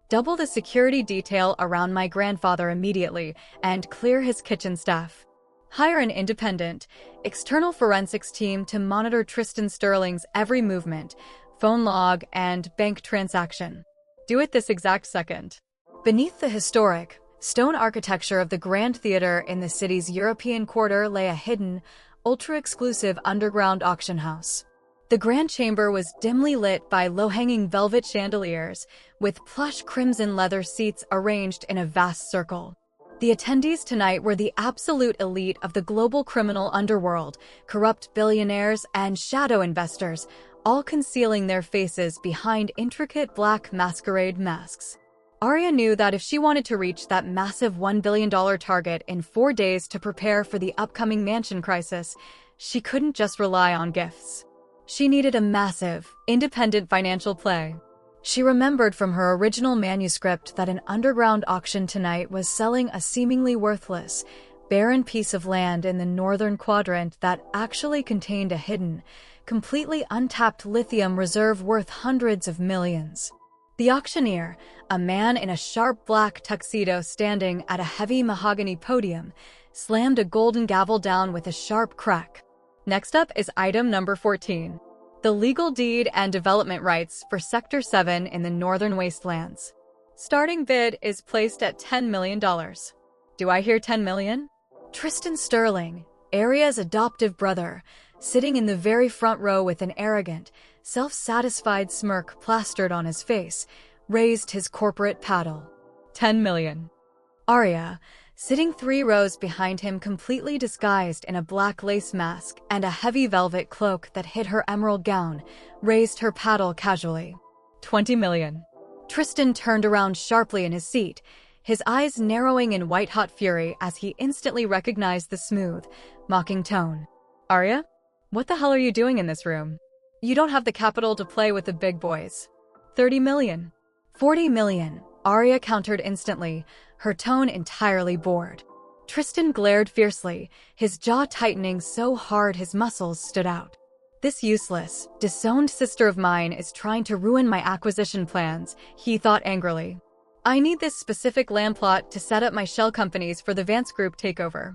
Double the security detail around my grandfather immediately and clear his kitchen staff. Hire an independent, external forensics team to monitor Tristan Sterling's every movement, phone log, and bank transaction. Do it this exact second. Beneath the historic, stone architecture of the Grand Theater in the city's European Quarter lay a hidden, ultra-exclusive underground auction house. The grand chamber was dimly lit by low-hanging velvet chandeliers, with plush crimson leather seats arranged in a vast circle. The attendees tonight were the absolute elite of the global criminal underworld, corrupt billionaires and shadow investors, all concealing their faces behind intricate black masquerade masks. Arya knew that if she wanted to reach that massive $1 billion target in 4 days to prepare for the upcoming mansion crisis, she couldn't just rely on gifts. She needed a massive, independent financial play. She remembered from her original manuscript that an underground auction tonight was selling a seemingly worthless, barren piece of land in the northern quadrant that actually contained a hidden, completely untapped lithium reserve worth hundreds of millions. The auctioneer, a man in a sharp black tuxedo standing at a heavy mahogany podium, slammed a golden gavel down with a sharp crack. Next up is item number 14. The legal deed and development rights for Sector 7 in the Northern Wastelands. Starting bid is placed at $10 million. Do I hear 10 million? Tristan Sterling, Arya's adoptive brother, sitting in the very front row with an arrogant, self-satisfied smirk plastered on his face, raised his corporate paddle. 10 million. Arya, sitting 3 rows behind him completely disguised in a black lace mask and a heavy velvet cloak that hid her emerald gown, raised her paddle casually. 20 million. Tristan turned around sharply in his seat, his eyes narrowing in white-hot fury as he instantly recognized the smooth, mocking tone. Arya? What the hell are you doing in this room? You don't have the capital to play with the big boys. 30 million. 40 million, Arya countered instantly, her tone entirely bored. Tristan glared fiercely, his jaw tightening so hard his muscles stood out. This useless, disowned sister of mine is trying to ruin my acquisition plans, he thought angrily. I need this specific land plot to set up my shell companies for the Vance Group takeover.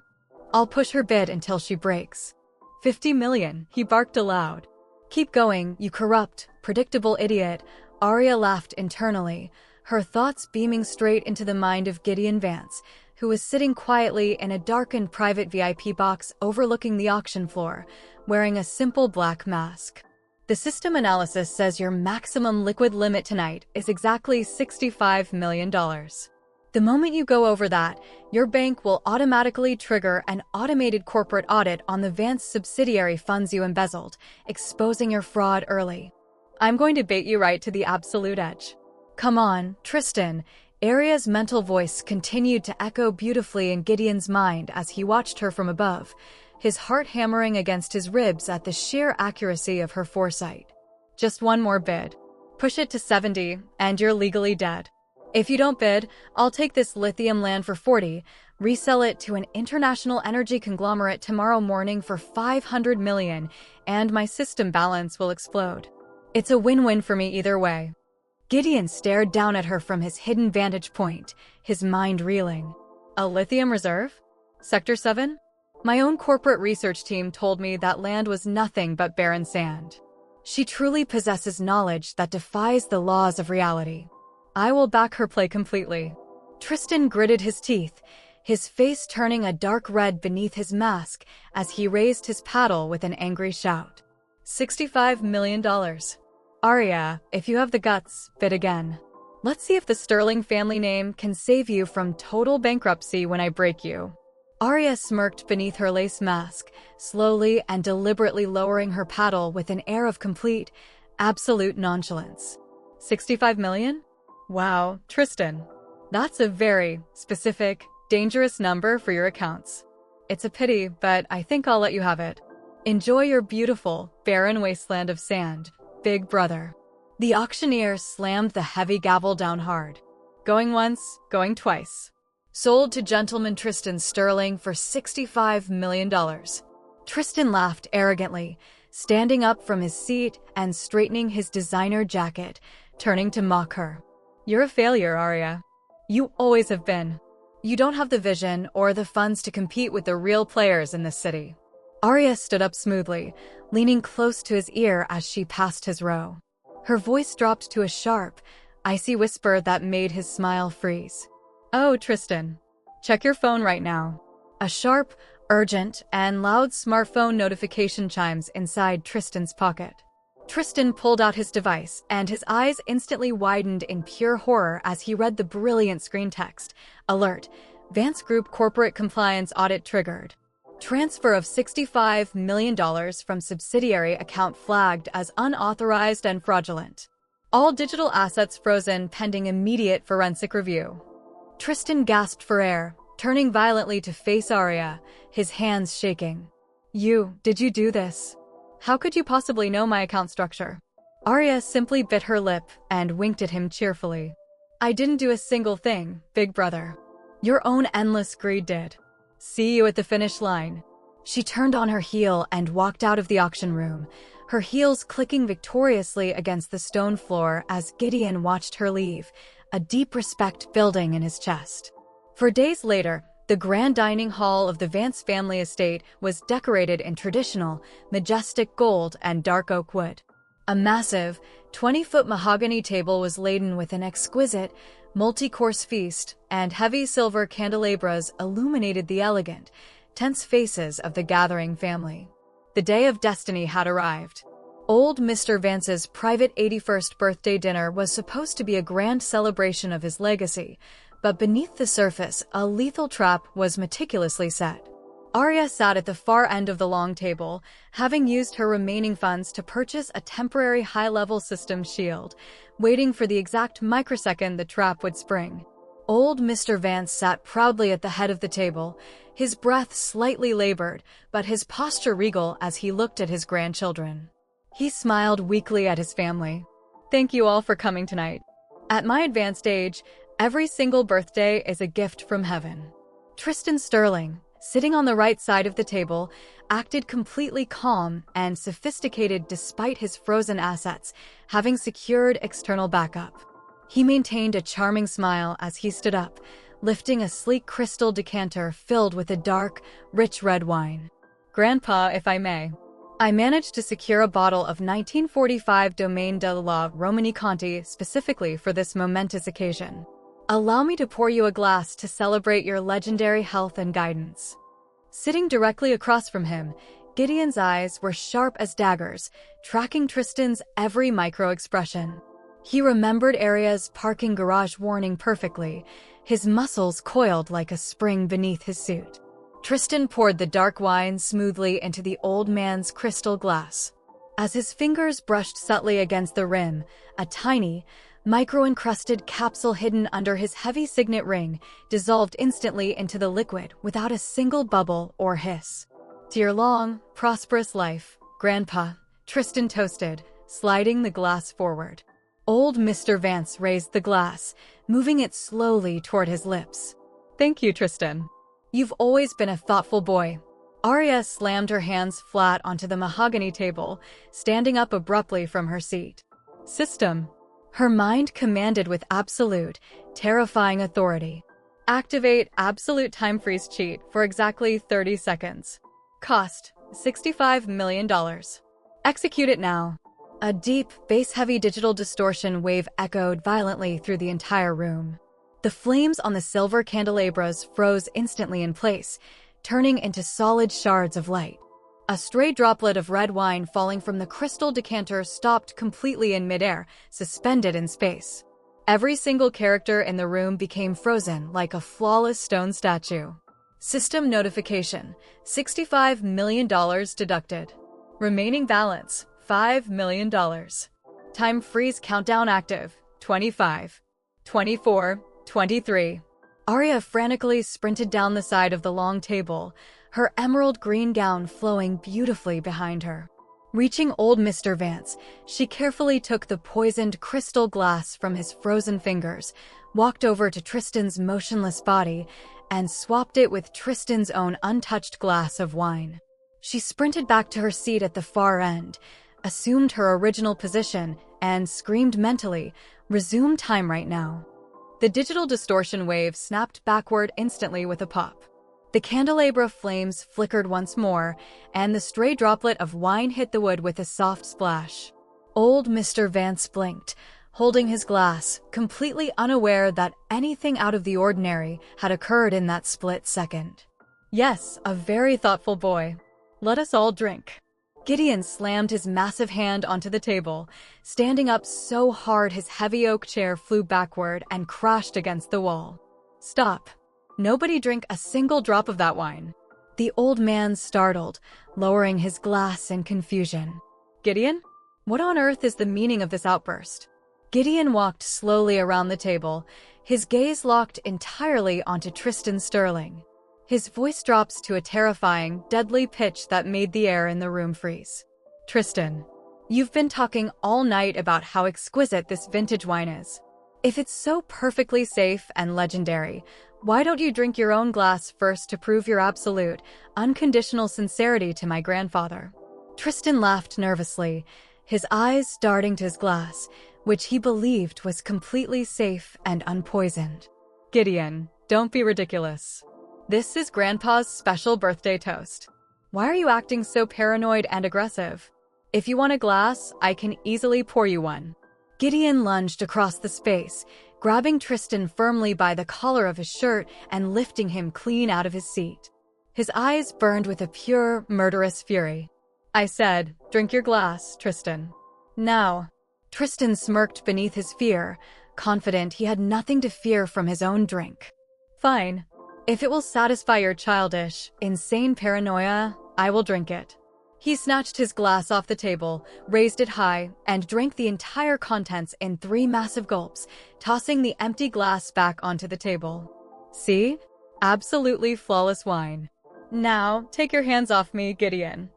I'll push her bid until she breaks. 50 million, he barked aloud. Keep going, you corrupt, predictable idiot, Arya laughed internally, her thoughts beaming straight into the mind of Gideon Vance, who was sitting quietly in a darkened private VIP box overlooking the auction floor, wearing a simple black mask. The system analysis says your maximum liquid limit tonight is exactly $65 million. The moment you go over that, your bank will automatically trigger an automated corporate audit on the Vance subsidiary funds you embezzled, exposing your fraud early. I'm going to bait you right to the absolute edge. Come on, Tristan. Arya's mental voice continued to echo beautifully in Gideon's mind as he watched her from above, his heart hammering against his ribs at the sheer accuracy of her foresight. Just one more bid. Push it to 70, and you're legally dead. If you don't bid, I'll take this lithium land for 40, resell it to an international energy conglomerate tomorrow morning for 500 million, and my system balance will explode. It's a win-win for me either way. Gideon stared down at her from his hidden vantage point, his mind reeling. A lithium reserve? Sector 7? My own corporate research team told me that land was nothing but barren sand. She truly possesses knowledge that defies the laws of reality. I will back her play completely. Tristan gritted his teeth, his face turning a dark red beneath his mask as he raised his paddle with an angry shout. $65 million. Arya, if you have the guts, bid again. Let's see if the Sterling family name can save you from total bankruptcy when I break you. Arya smirked beneath her lace mask, slowly and deliberately lowering her paddle with an air of complete, absolute nonchalance. 65 million? Wow, Tristan. That's a very specific, dangerous number for your accounts. It's a pity, but I think I'll let you have it. Enjoy your beautiful, barren wasteland of sand, big brother. The auctioneer slammed the heavy gavel down hard. Going once, going twice. Sold to gentleman Tristan Sterling for $65 million. Tristan laughed arrogantly, standing up from his seat and straightening his designer jacket, turning to mock her. You're a failure, Arya. You always have been. You don't have the vision or the funds to compete with the real players in this city. Arya stood up smoothly, leaning close to his ear as she passed his row. Her voice dropped to a sharp, icy whisper that made his smile freeze. Oh, Tristan. Check your phone right now. A sharp, urgent, and loud smartphone notification chimes inside Tristan's pocket. Tristan pulled out his device, and his eyes instantly widened in pure horror as he read the brilliant screen text. Alert. Vance Group Corporate Compliance Audit triggered. Transfer of $65 million from subsidiary account flagged as unauthorized and fraudulent. All digital assets frozen pending immediate forensic review. Tristan gasped for air, turning violently to face Arya, his hands shaking. Did you do this? How could you possibly know my account structure? Arya simply bit her lip and winked at him cheerfully. I didn't do a single thing, big brother. Your own endless greed did. See you at the finish line. She turned on her heel and walked out of the auction room, her heels clicking victoriously against the stone floor as Gideon watched her leave, a deep respect building in his chest. For days later, the grand dining hall of the Vance family estate was decorated in traditional, majestic gold and dark oak wood. A massive, 20-foot mahogany table was laden with an exquisite, multi-course feast, and heavy silver candelabras illuminated the elegant, tense faces of the gathering family. The day of destiny had arrived. Old Mr. Vance's private 81st birthday dinner was supposed to be a grand celebration of his legacy, but beneath the surface, a lethal trap was meticulously set. Arya sat at the far end of the long table, having used her remaining funds to purchase a temporary high-level system shield, waiting for the exact microsecond the trap would spring. Old Mr. Vance sat proudly at the head of the table, his breath slightly labored, but his posture regal as he looked at his grandchildren. He smiled weakly at his family. Thank you all for coming tonight. At my advanced age, every single birthday is a gift from heaven. Tristan Sterling, sitting on the right side of the table, acted completely calm and sophisticated despite his frozen assets, having secured external backup. He maintained a charming smile as he stood up, lifting a sleek crystal decanter filled with a dark, rich red wine. Grandpa, if I may. I managed to secure a bottle of 1945 Domaine de la Romani Conti specifically for this momentous occasion. Allow me to pour you a glass to celebrate your legendary health and guidance. Sitting directly across from him, Gideon's eyes were sharp as daggers, tracking Tristan's every micro-expression. He remembered Aria's parking garage warning perfectly, his muscles coiled like a spring beneath his suit. Tristan poured the dark wine smoothly into the old man's crystal glass. As his fingers brushed subtly against the rim, a tiny, micro-encrusted capsule hidden under his heavy signet ring dissolved instantly into the liquid without a single bubble or hiss. To your long, prosperous life, Grandpa, Tristan toasted, sliding the glass forward. Old Mr. Vance raised the glass, moving it slowly toward his lips. Thank you, Tristan. You've always been a thoughtful boy. Aria slammed her hands flat onto the mahogany table, standing up abruptly from her seat. System. Her mind commanded with absolute, terrifying authority. Activate absolute time freeze cheat for exactly 30 seconds. Cost, $65 million. Execute it now. A deep, bass-heavy digital distortion wave echoed violently through the entire room. The flames on the silver candelabras froze instantly in place, turning into solid shards of light. A stray droplet of red wine falling from the crystal decanter stopped completely in midair, suspended in space. Every single character in the room became frozen like a flawless stone statue. System notification: $65 million deducted. Remaining balance: $5 million. Time freeze countdown active: 25, 24, 23. Aria frantically sprinted down the side of the long table, her emerald green gown flowing beautifully behind her. Reaching old Mr. Vance, she carefully took the poisoned crystal glass from his frozen fingers, walked over to Tristan's motionless body, and swapped it with Tristan's own untouched glass of wine. She sprinted back to her seat at the far end, assumed her original position, and screamed mentally, "Resume time right now." The digital distortion wave snapped backward instantly with a pop. The candelabra flames flickered once more, and the stray droplet of wine hit the wood with a soft splash. Old Mr. Vance blinked, holding his glass, completely unaware that anything out of the ordinary had occurred in that split second. Yes, a very thoughtful boy. Let us all drink. Gideon slammed his massive hand onto the table, standing up so hard his heavy oak chair flew backward and crashed against the wall. Stop. Nobody drink a single drop of that wine. The old man startled, lowering his glass in confusion. Gideon? What on earth is the meaning of this outburst? Gideon walked slowly around the table, his gaze locked entirely onto Tristan Sterling. His voice drops to a terrifying, deadly pitch that made the air in the room freeze. Tristan, you've been talking all night about how exquisite this vintage wine is. If it's so perfectly safe and legendary, why don't you drink your own glass first to prove your absolute, unconditional sincerity to my grandfather? Tristan laughed nervously, his eyes darting to his glass, which he believed was completely safe and unpoisoned. Gideon, don't be ridiculous. This is Grandpa's special birthday toast. Why are you acting so paranoid and aggressive? If you want a glass, I can easily pour you one. Gideon lunged across the space, grabbing Tristan firmly by the collar of his shirt and lifting him clean out of his seat. His eyes burned with a pure, murderous fury. I said, drink your glass, Tristan. Now. Tristan smirked beneath his fear, confident he had nothing to fear from his own drink. Fine. If it will satisfy your childish, insane paranoia, I will drink it. He snatched his glass off the table, raised it high, and drank the entire contents in 3 massive gulps, tossing the empty glass back onto the table. See? Absolutely flawless wine. Now, take your hands off me, Gideon.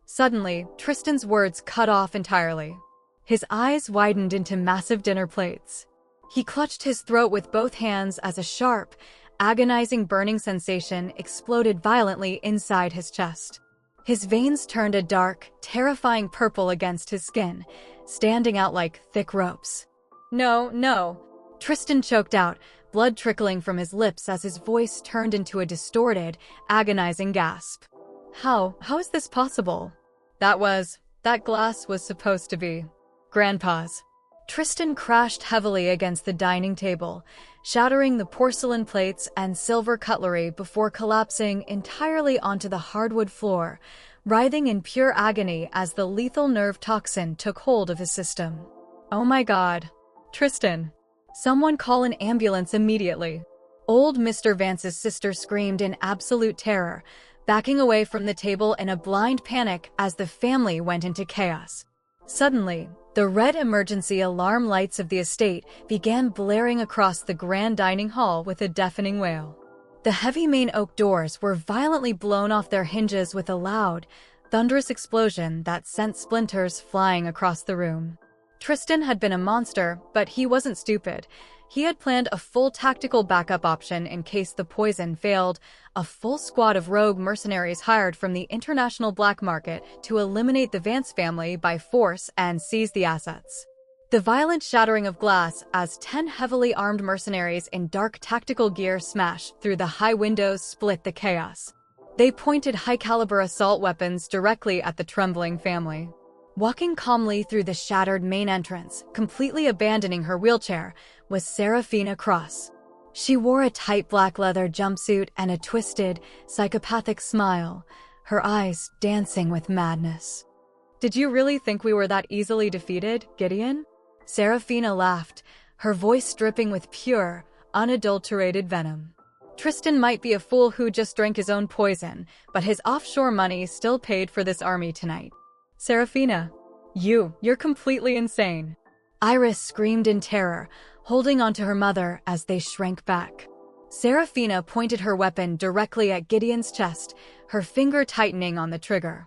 Suddenly, Tristan's words cut off entirely. His eyes widened into massive dinner plates. He clutched his throat with both hands as a sharp, agonizing burning sensation exploded violently inside his chest. His veins turned a dark, terrifying purple against his skin, standing out like thick ropes. No, no. Tristan choked out, blood trickling from his lips as his voice turned into a distorted, agonizing gasp. How is this possible? That glass was supposed to be Grandpa's. Tristan crashed heavily against the dining table, shattering the porcelain plates and silver cutlery before collapsing entirely onto the hardwood floor, writhing in pure agony as the lethal nerve toxin took hold of his system. Oh my God. Tristan. Someone call an ambulance immediately. Old Mr. Vance's sister screamed in absolute terror, backing away from the table in a blind panic as the family went into chaos. Suddenly, the red emergency alarm lights of the estate began blaring across the grand dining hall with a deafening wail. The heavy main oak doors were violently blown off their hinges with a loud, thunderous explosion that sent splinters flying across the room. Tristan had been a monster, but he wasn't stupid. He had planned a full tactical backup option in case the poison failed, a full squad of rogue mercenaries hired from the international black market to eliminate the Vance family by force and seize the assets. The violent shattering of glass as 10 heavily armed mercenaries in dark tactical gear smashed through the high windows split the chaos. They pointed high-caliber assault weapons directly at the trembling family. Walking calmly through the shattered main entrance, completely abandoning her wheelchair, was Serafina Cross. She wore a tight black leather jumpsuit and a twisted, psychopathic smile, her eyes dancing with madness. "Did you really think we were that easily defeated, Gideon?" Serafina laughed, her voice dripping with pure, unadulterated venom. Tristan might be a fool who just drank his own poison, but his offshore money still paid for this army tonight. Serafina, you're completely insane. Iris screamed in terror, holding onto her mother as they shrank back. Serafina pointed her weapon directly at Gideon's chest, her finger tightening on the trigger.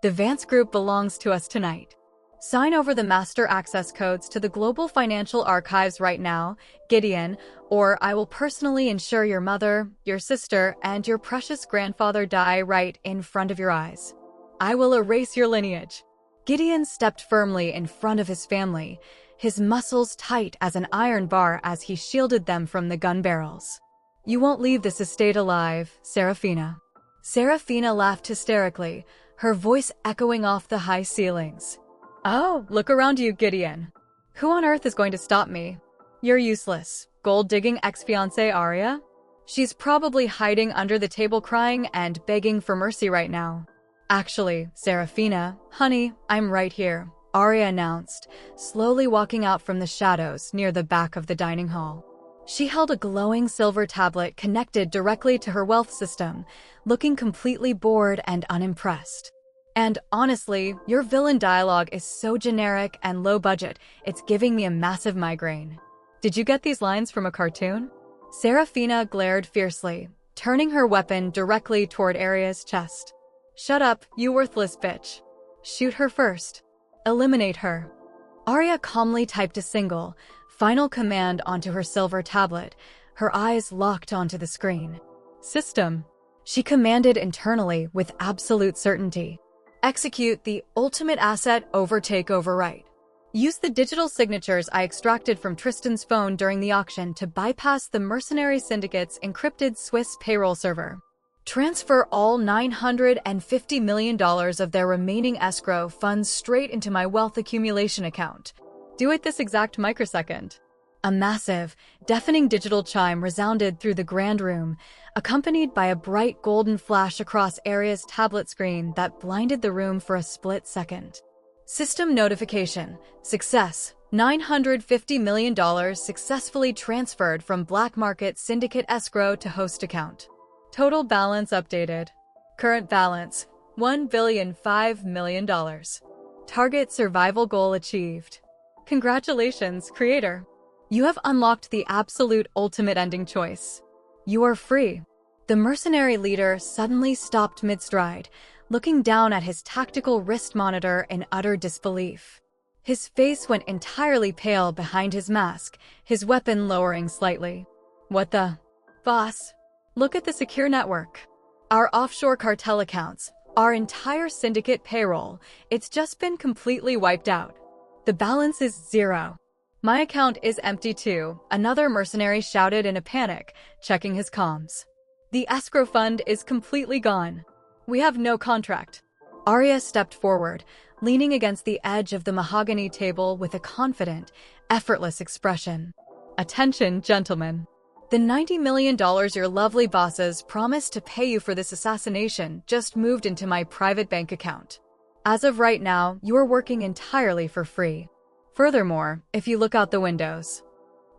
"The Vance Group belongs to us tonight. Sign over the master access codes to the Global Financial Archives right now, Gideon, or I will personally ensure your mother, your sister, and your precious grandfather die right in front of your eyes. I will erase your lineage." Gideon stepped firmly in front of his family, his muscles tight as an iron bar as he shielded them from the gun barrels. "You won't leave this estate alive, Serafina." Serafina laughed hysterically, her voice echoing off the high ceilings. "Oh, look around you, Gideon. Who on earth is going to stop me? You're useless, gold-digging ex-fiancée Arya? She's probably hiding under the table crying and begging for mercy right now." "Actually, Serafina, honey, I'm right here," Arya announced, slowly walking out from the shadows near the back of the dining hall. She held a glowing silver tablet connected directly to her wealth system, looking completely bored and unimpressed. "And honestly, your villain dialogue is so generic and low budget, it's giving me a massive migraine. Did you get these lines from a cartoon?" Serafina glared fiercely, turning her weapon directly toward Arya's chest. "Shut up, you worthless bitch. Shoot her first. Eliminate her." Arya calmly typed a single, final command onto her silver tablet, her eyes locked onto the screen. "System," she commanded internally with absolute certainty. "Execute the ultimate asset overtake overwrite. Use the digital signatures I extracted from Tristan's phone during the auction to bypass the mercenary syndicate's encrypted Swiss payroll server. Transfer all $950 million of their remaining escrow funds straight into my wealth accumulation account. Do it this exact microsecond." A massive, deafening digital chime resounded through the grand room, accompanied by a bright golden flash across Arya's tablet screen that blinded the room for a split second. System notification. Success. $950 million successfully transferred from black market syndicate escrow to host account. Total balance updated. Current balance, $1,005 million. Target survival goal achieved. Congratulations, creator. You have unlocked the absolute ultimate ending choice. You are free. The mercenary leader suddenly stopped mid-stride, looking down at his tactical wrist monitor in utter disbelief. His face went entirely pale behind his mask, his weapon lowering slightly. "What the? Boss, look at the secure network. Our offshore cartel accounts, our entire syndicate payroll, it's just been completely wiped out. The balance is 0. My account is empty too," another mercenary shouted in a panic, checking his comms. "The escrow fund is completely gone. We have no contract. Arya stepped forward, leaning against the edge of the mahogany table with a confident, effortless expression. Attention, gentlemen. The $90 million your lovely bosses promised to pay you for this assassination just moved into my private bank account. As of right now, you are working entirely for free. Furthermore, if you look out the windows,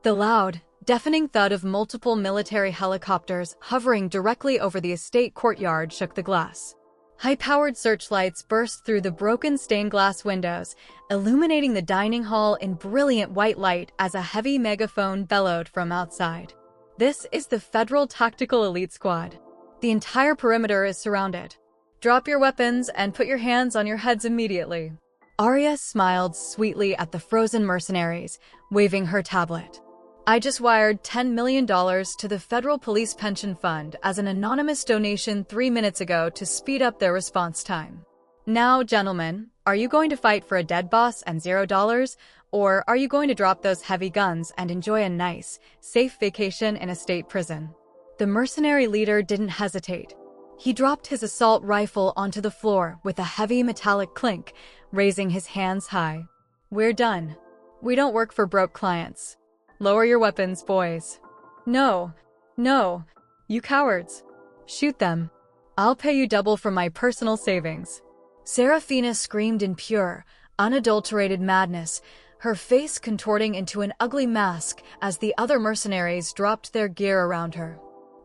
the loud, deafening thud of multiple military helicopters hovering directly over the estate courtyard shook the glass. High-powered searchlights burst through the broken stained glass windows, illuminating the dining hall in brilliant white light as a heavy megaphone bellowed from outside. This is the Federal Tactical Elite Squad. The entire perimeter is surrounded. Drop your weapons and put your hands on your heads immediately. Arya smiled sweetly at the frozen mercenaries, waving her tablet. I just wired $10 million to the Federal Police Pension Fund as an anonymous donation 3 minutes ago to speed up their response time. Now, gentlemen, are you going to fight for a dead boss and $0, or are you going to drop those heavy guns and enjoy a nice, safe vacation in a state prison? The mercenary leader didn't hesitate. He dropped his assault rifle onto the floor with a heavy metallic clink, raising his hands high. We're done. We don't work for broke clients. Lower your weapons, boys. No, you cowards. Shoot them. I'll pay you double from my personal savings. Serafina screamed in pure, unadulterated madness, her face contorting into an ugly mask as the other mercenaries dropped their gear around her.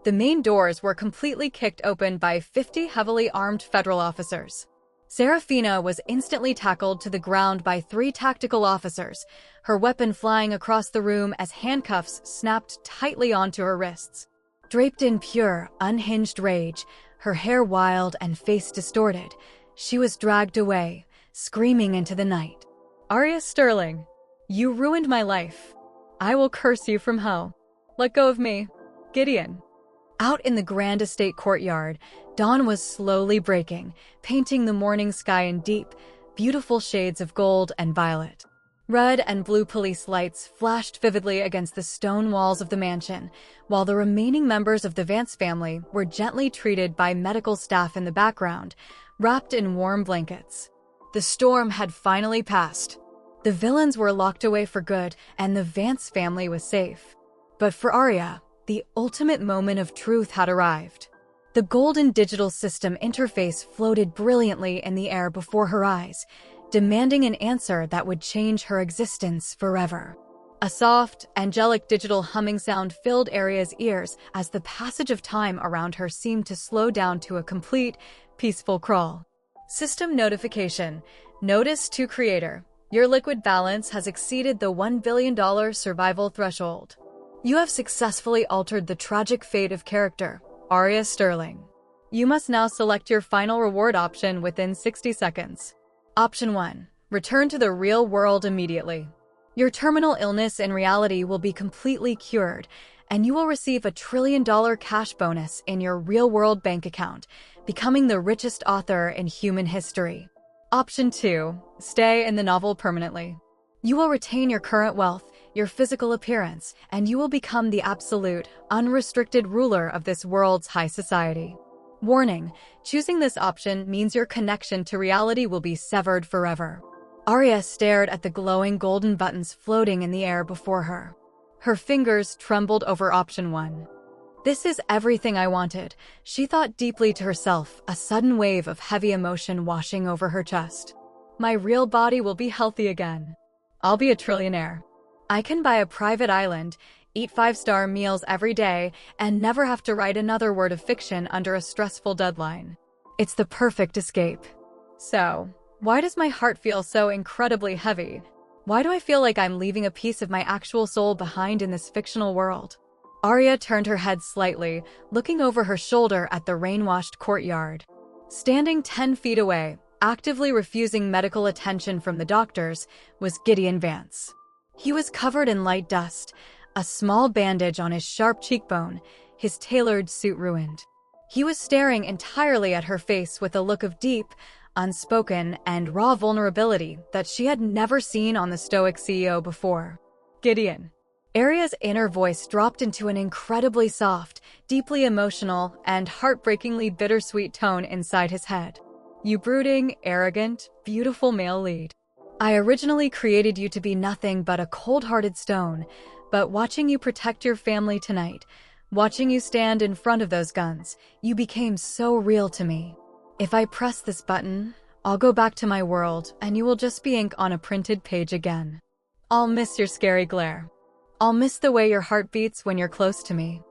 The main doors were completely kicked open by 50 heavily armed federal officers. Serafina was instantly tackled to the ground by 3 tactical officers, her weapon flying across the room as handcuffs snapped tightly onto her wrists. Draped in pure, unhinged rage, her hair wild and face distorted, she was dragged away, screaming into the night. Arya Sterling, you ruined my life. I will curse you from hell. Let go of me. Gideon. Out in the grand estate courtyard, dawn was slowly breaking, painting the morning sky in deep, beautiful shades of gold and violet. Red and blue police lights flashed vividly against the stone walls of the mansion, while the remaining members of the Vance family were gently treated by medical staff in the background, wrapped in warm blankets. The storm had finally passed. The villains were locked away for good, and the Vance family was safe. But for Arya, the ultimate moment of truth had arrived. The golden digital system interface floated brilliantly in the air before her eyes, demanding an answer that would change her existence forever. A soft, angelic digital humming sound filled Arya's ears as the passage of time around her seemed to slow down to a complete, peaceful crawl. System notification. Notice to creator. Your liquid balance has exceeded the $1 billion survival threshold. You have successfully altered the tragic fate of character, Arya Sterling. You must now select your final reward option within 60 seconds. Option 1. Return to the real world immediately. Your terminal illness in reality will be completely cured, and you will receive a $1 trillion cash bonus in your real-world bank account, becoming the richest author in human history. Option 2. Stay in the novel permanently. You will retain your current wealth, your physical appearance, and you will become the absolute, unrestricted ruler of this world's high society. Warning: choosing this option means your connection to reality will be severed forever. Arya stared at the glowing golden buttons floating in the air before her. Her fingers trembled over option 1. This is everything I wanted, she thought deeply to herself, a sudden wave of heavy emotion washing over her chest. My real body will be healthy again. I'll be a trillionaire. I can buy a private island, eat 5-star meals every day, and never have to write another word of fiction under a stressful deadline. It's the perfect escape. So, why does my heart feel so incredibly heavy? Why do I feel like I'm leaving a piece of my actual soul behind in this fictional world? Arya turned her head slightly, looking over her shoulder at the rain-washed courtyard. Standing 10 feet away, actively refusing medical attention from the doctors, was Gideon Vance. He was covered in light dust, a small bandage on his sharp cheekbone, his tailored suit ruined. He was staring entirely at her face with a look of deep, unspoken, and raw vulnerability that she had never seen on the stoic CEO before. Gideon, Arya's inner voice dropped into an incredibly soft, deeply emotional, and heartbreakingly bittersweet tone inside his head. You brooding, arrogant, beautiful male lead. I originally created you to be nothing but a cold-hearted stone, but watching you protect your family tonight, watching you stand in front of those guns, you became so real to me. If I press this button, I'll go back to my world, and you will just be ink on a printed page again. I'll miss your scary glare. I'll miss the way your heart beats when you're close to me.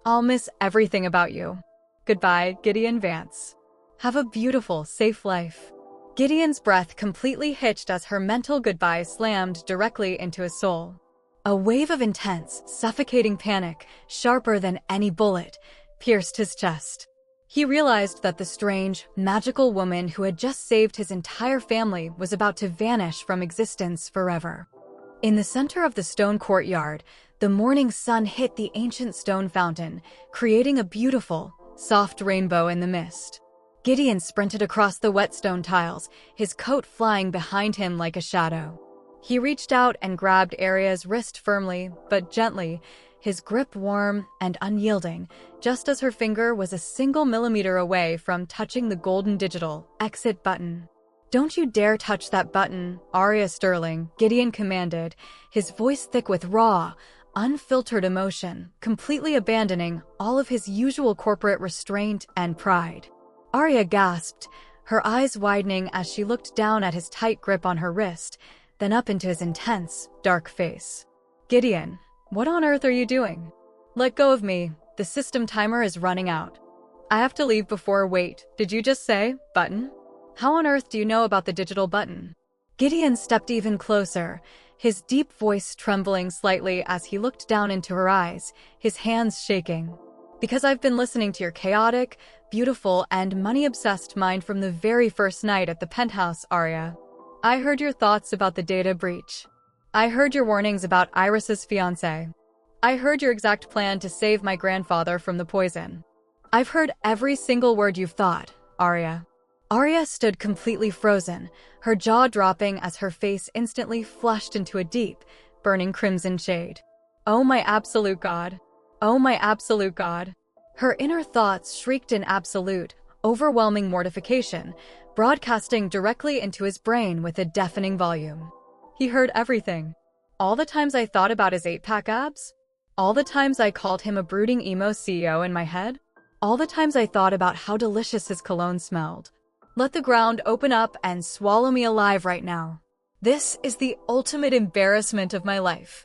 I'll miss everything about you. Goodbye, Gideon Vance. Have a beautiful, safe life. Gideon's breath completely hitched as her mental goodbye slammed directly into his soul. A wave of intense, suffocating panic, sharper than any bullet, pierced his chest. He realized that the strange, magical woman who had just saved his entire family was about to vanish from existence forever. In the center of the stone courtyard, the morning sun hit the ancient stone fountain, creating a beautiful, soft rainbow in the mist. Gideon sprinted across the wet stone tiles, his coat flying behind him like a shadow. He reached out and grabbed Arya's wrist firmly, but gently, his grip warm and unyielding, just as her finger was a single millimeter away from touching the golden digital exit button. "Don't you dare touch that button, Arya Sterling," Gideon commanded, his voice thick with raw, unfiltered emotion, completely abandoning all of his usual corporate restraint and pride. Arya gasped, her eyes widening as she looked down at his tight grip on her wrist, then up into his intense, dark face. "Gideon, what on earth are you doing? Let go of me, the system timer is running out. I have to leave before." "Wait, did you just say, button? How on earth do you know about the digital button?" Gideon stepped even closer, his deep voice trembling slightly as he looked down into her eyes, his hands shaking. "Because I've been listening to your chaotic, beautiful, and money-obsessed mind from the very first night at the penthouse, Arya. I heard your thoughts about the data breach. I heard your warnings about Iris's fiancé. I heard your exact plan to save my grandfather from the poison. I've heard every single word you've thought, Arya." Arya stood completely frozen, her jaw dropping as her face instantly flushed into a deep, burning crimson shade. "Oh my absolute God! Oh my absolute God!" Her inner thoughts shrieked in absolute, overwhelming mortification, broadcasting directly into his brain with a deafening volume. He heard everything. All the times I thought about his 8-pack abs? All the times I called him a brooding emo CEO in my head? All the times I thought about how delicious his cologne smelled? Let the ground open up and swallow me alive right now. This is the ultimate embarrassment of my life.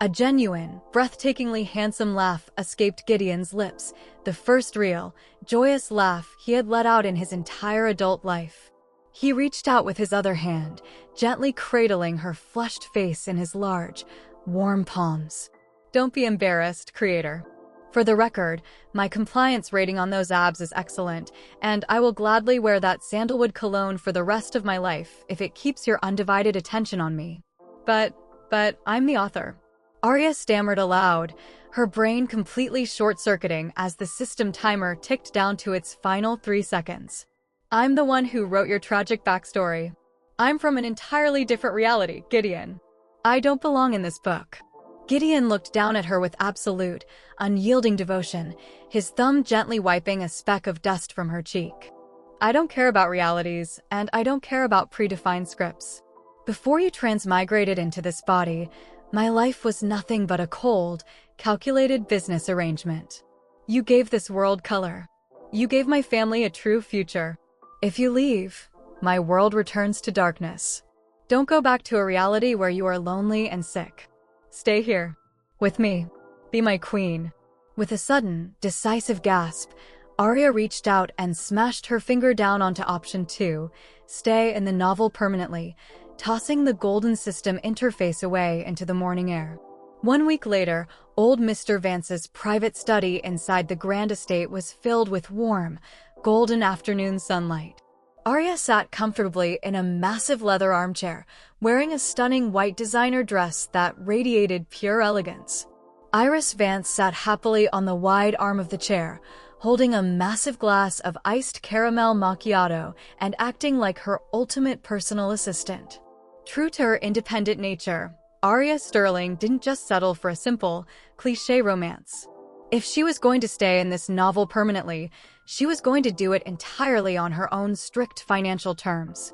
A genuine, breathtakingly handsome laugh escaped Gideon's lips, the first real, joyous laugh he had let out in his entire adult life. He reached out with his other hand, gently cradling her flushed face in his large, warm palms. "Don't be embarrassed, creator. For the record, my compliance rating on those abs is excellent, and I will gladly wear that sandalwood cologne for the rest of my life if it keeps your undivided attention on me. But I'm the author." Arya stammered aloud, her brain completely short-circuiting as the system timer ticked down to its final 3 seconds. "I'm the one who wrote your tragic backstory. I'm from an entirely different reality, Gideon. I don't belong in this book." Gideon looked down at her with absolute, unyielding devotion, his thumb gently wiping a speck of dust from her cheek. "I don't care about realities, and I don't care about predefined scripts. Before you transmigrated into this body, my life was nothing but a cold, calculated business arrangement. You gave this world color. You gave my family a true future. If you leave, my world returns to darkness. Don't go back to a reality where you are lonely and sick. Stay here, with me. Be my queen." With a sudden, decisive gasp, Arya reached out and smashed her finger down onto option 2, stay in the novel permanently, tossing the golden system interface away into the morning air. 1 week later, old Mr. Vance's private study inside the grand estate was filled with warm, golden afternoon sunlight. Arya sat comfortably in a massive leather armchair, wearing a stunning white designer dress that radiated pure elegance. Iris Vance sat happily on the wide arm of the chair, holding a massive glass of iced caramel macchiato and acting like her ultimate personal assistant. True to her independent nature, Arya Sterling didn't just settle for a simple, cliché romance. If she was going to stay in this novel permanently, she was going to do it entirely on her own strict financial terms.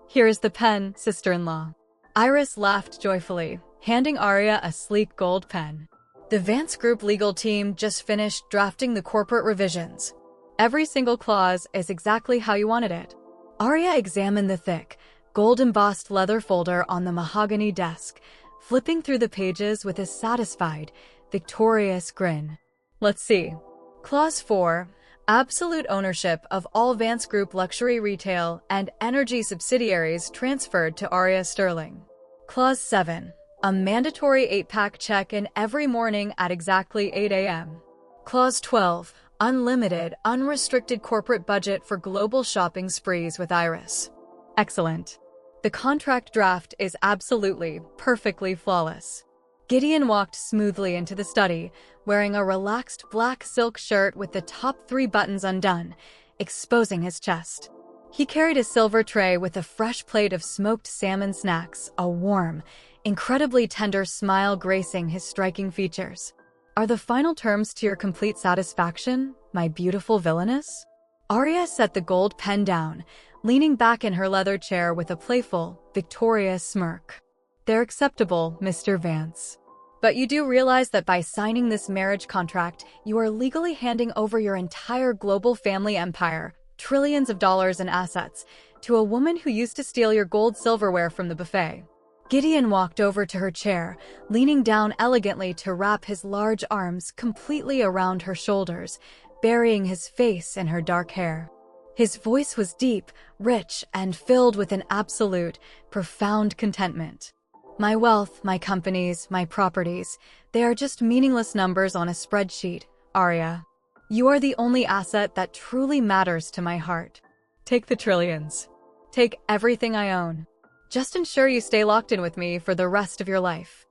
"Here is the pen, sister-in-law." Iris laughed joyfully, handing Arya a sleek gold pen. The Vance Group legal team just finished drafting the corporate revisions. Every single clause is exactly how you wanted it. Arya examined the thick, gold-embossed leather folder on the mahogany desk, flipping through the pages with a satisfied, victorious grin. Let's see. Clause 4. Absolute ownership of all Vance Group luxury retail and energy subsidiaries transferred to Arya Sterling. Clause 7. A mandatory 8-pack check-in every morning at exactly 8 a.m. Clause 12. Unlimited, unrestricted corporate budget for global shopping sprees with Iris. Excellent. The contract draft is absolutely, perfectly flawless. Gideon walked smoothly into the study, wearing a relaxed black silk shirt with the top 3 buttons undone, exposing his chest. He carried a silver tray with a fresh plate of smoked salmon snacks, a warm, incredibly tender smile gracing his striking features. "Are the final terms to your complete satisfaction, my beautiful villainess?" Arya set the gold pen down, leaning back in her leather chair with a playful, victorious smirk. "They're acceptable, Mr. Vance. But you do realize that by signing this marriage contract, you are legally handing over your entire global family empire, trillions of dollars in assets, to a woman who used to steal your gold silverware from the buffet." Gideon walked over to her chair, leaning down elegantly to wrap his large arms completely around her shoulders, burying his face in her dark hair. His voice was deep, rich, and filled with an absolute, profound contentment. "My wealth, my companies, my properties, they are just meaningless numbers on a spreadsheet, Arya. You are the only asset that truly matters to my heart. Take the trillions. Take everything I own. Just ensure you stay locked in with me for the rest of your life."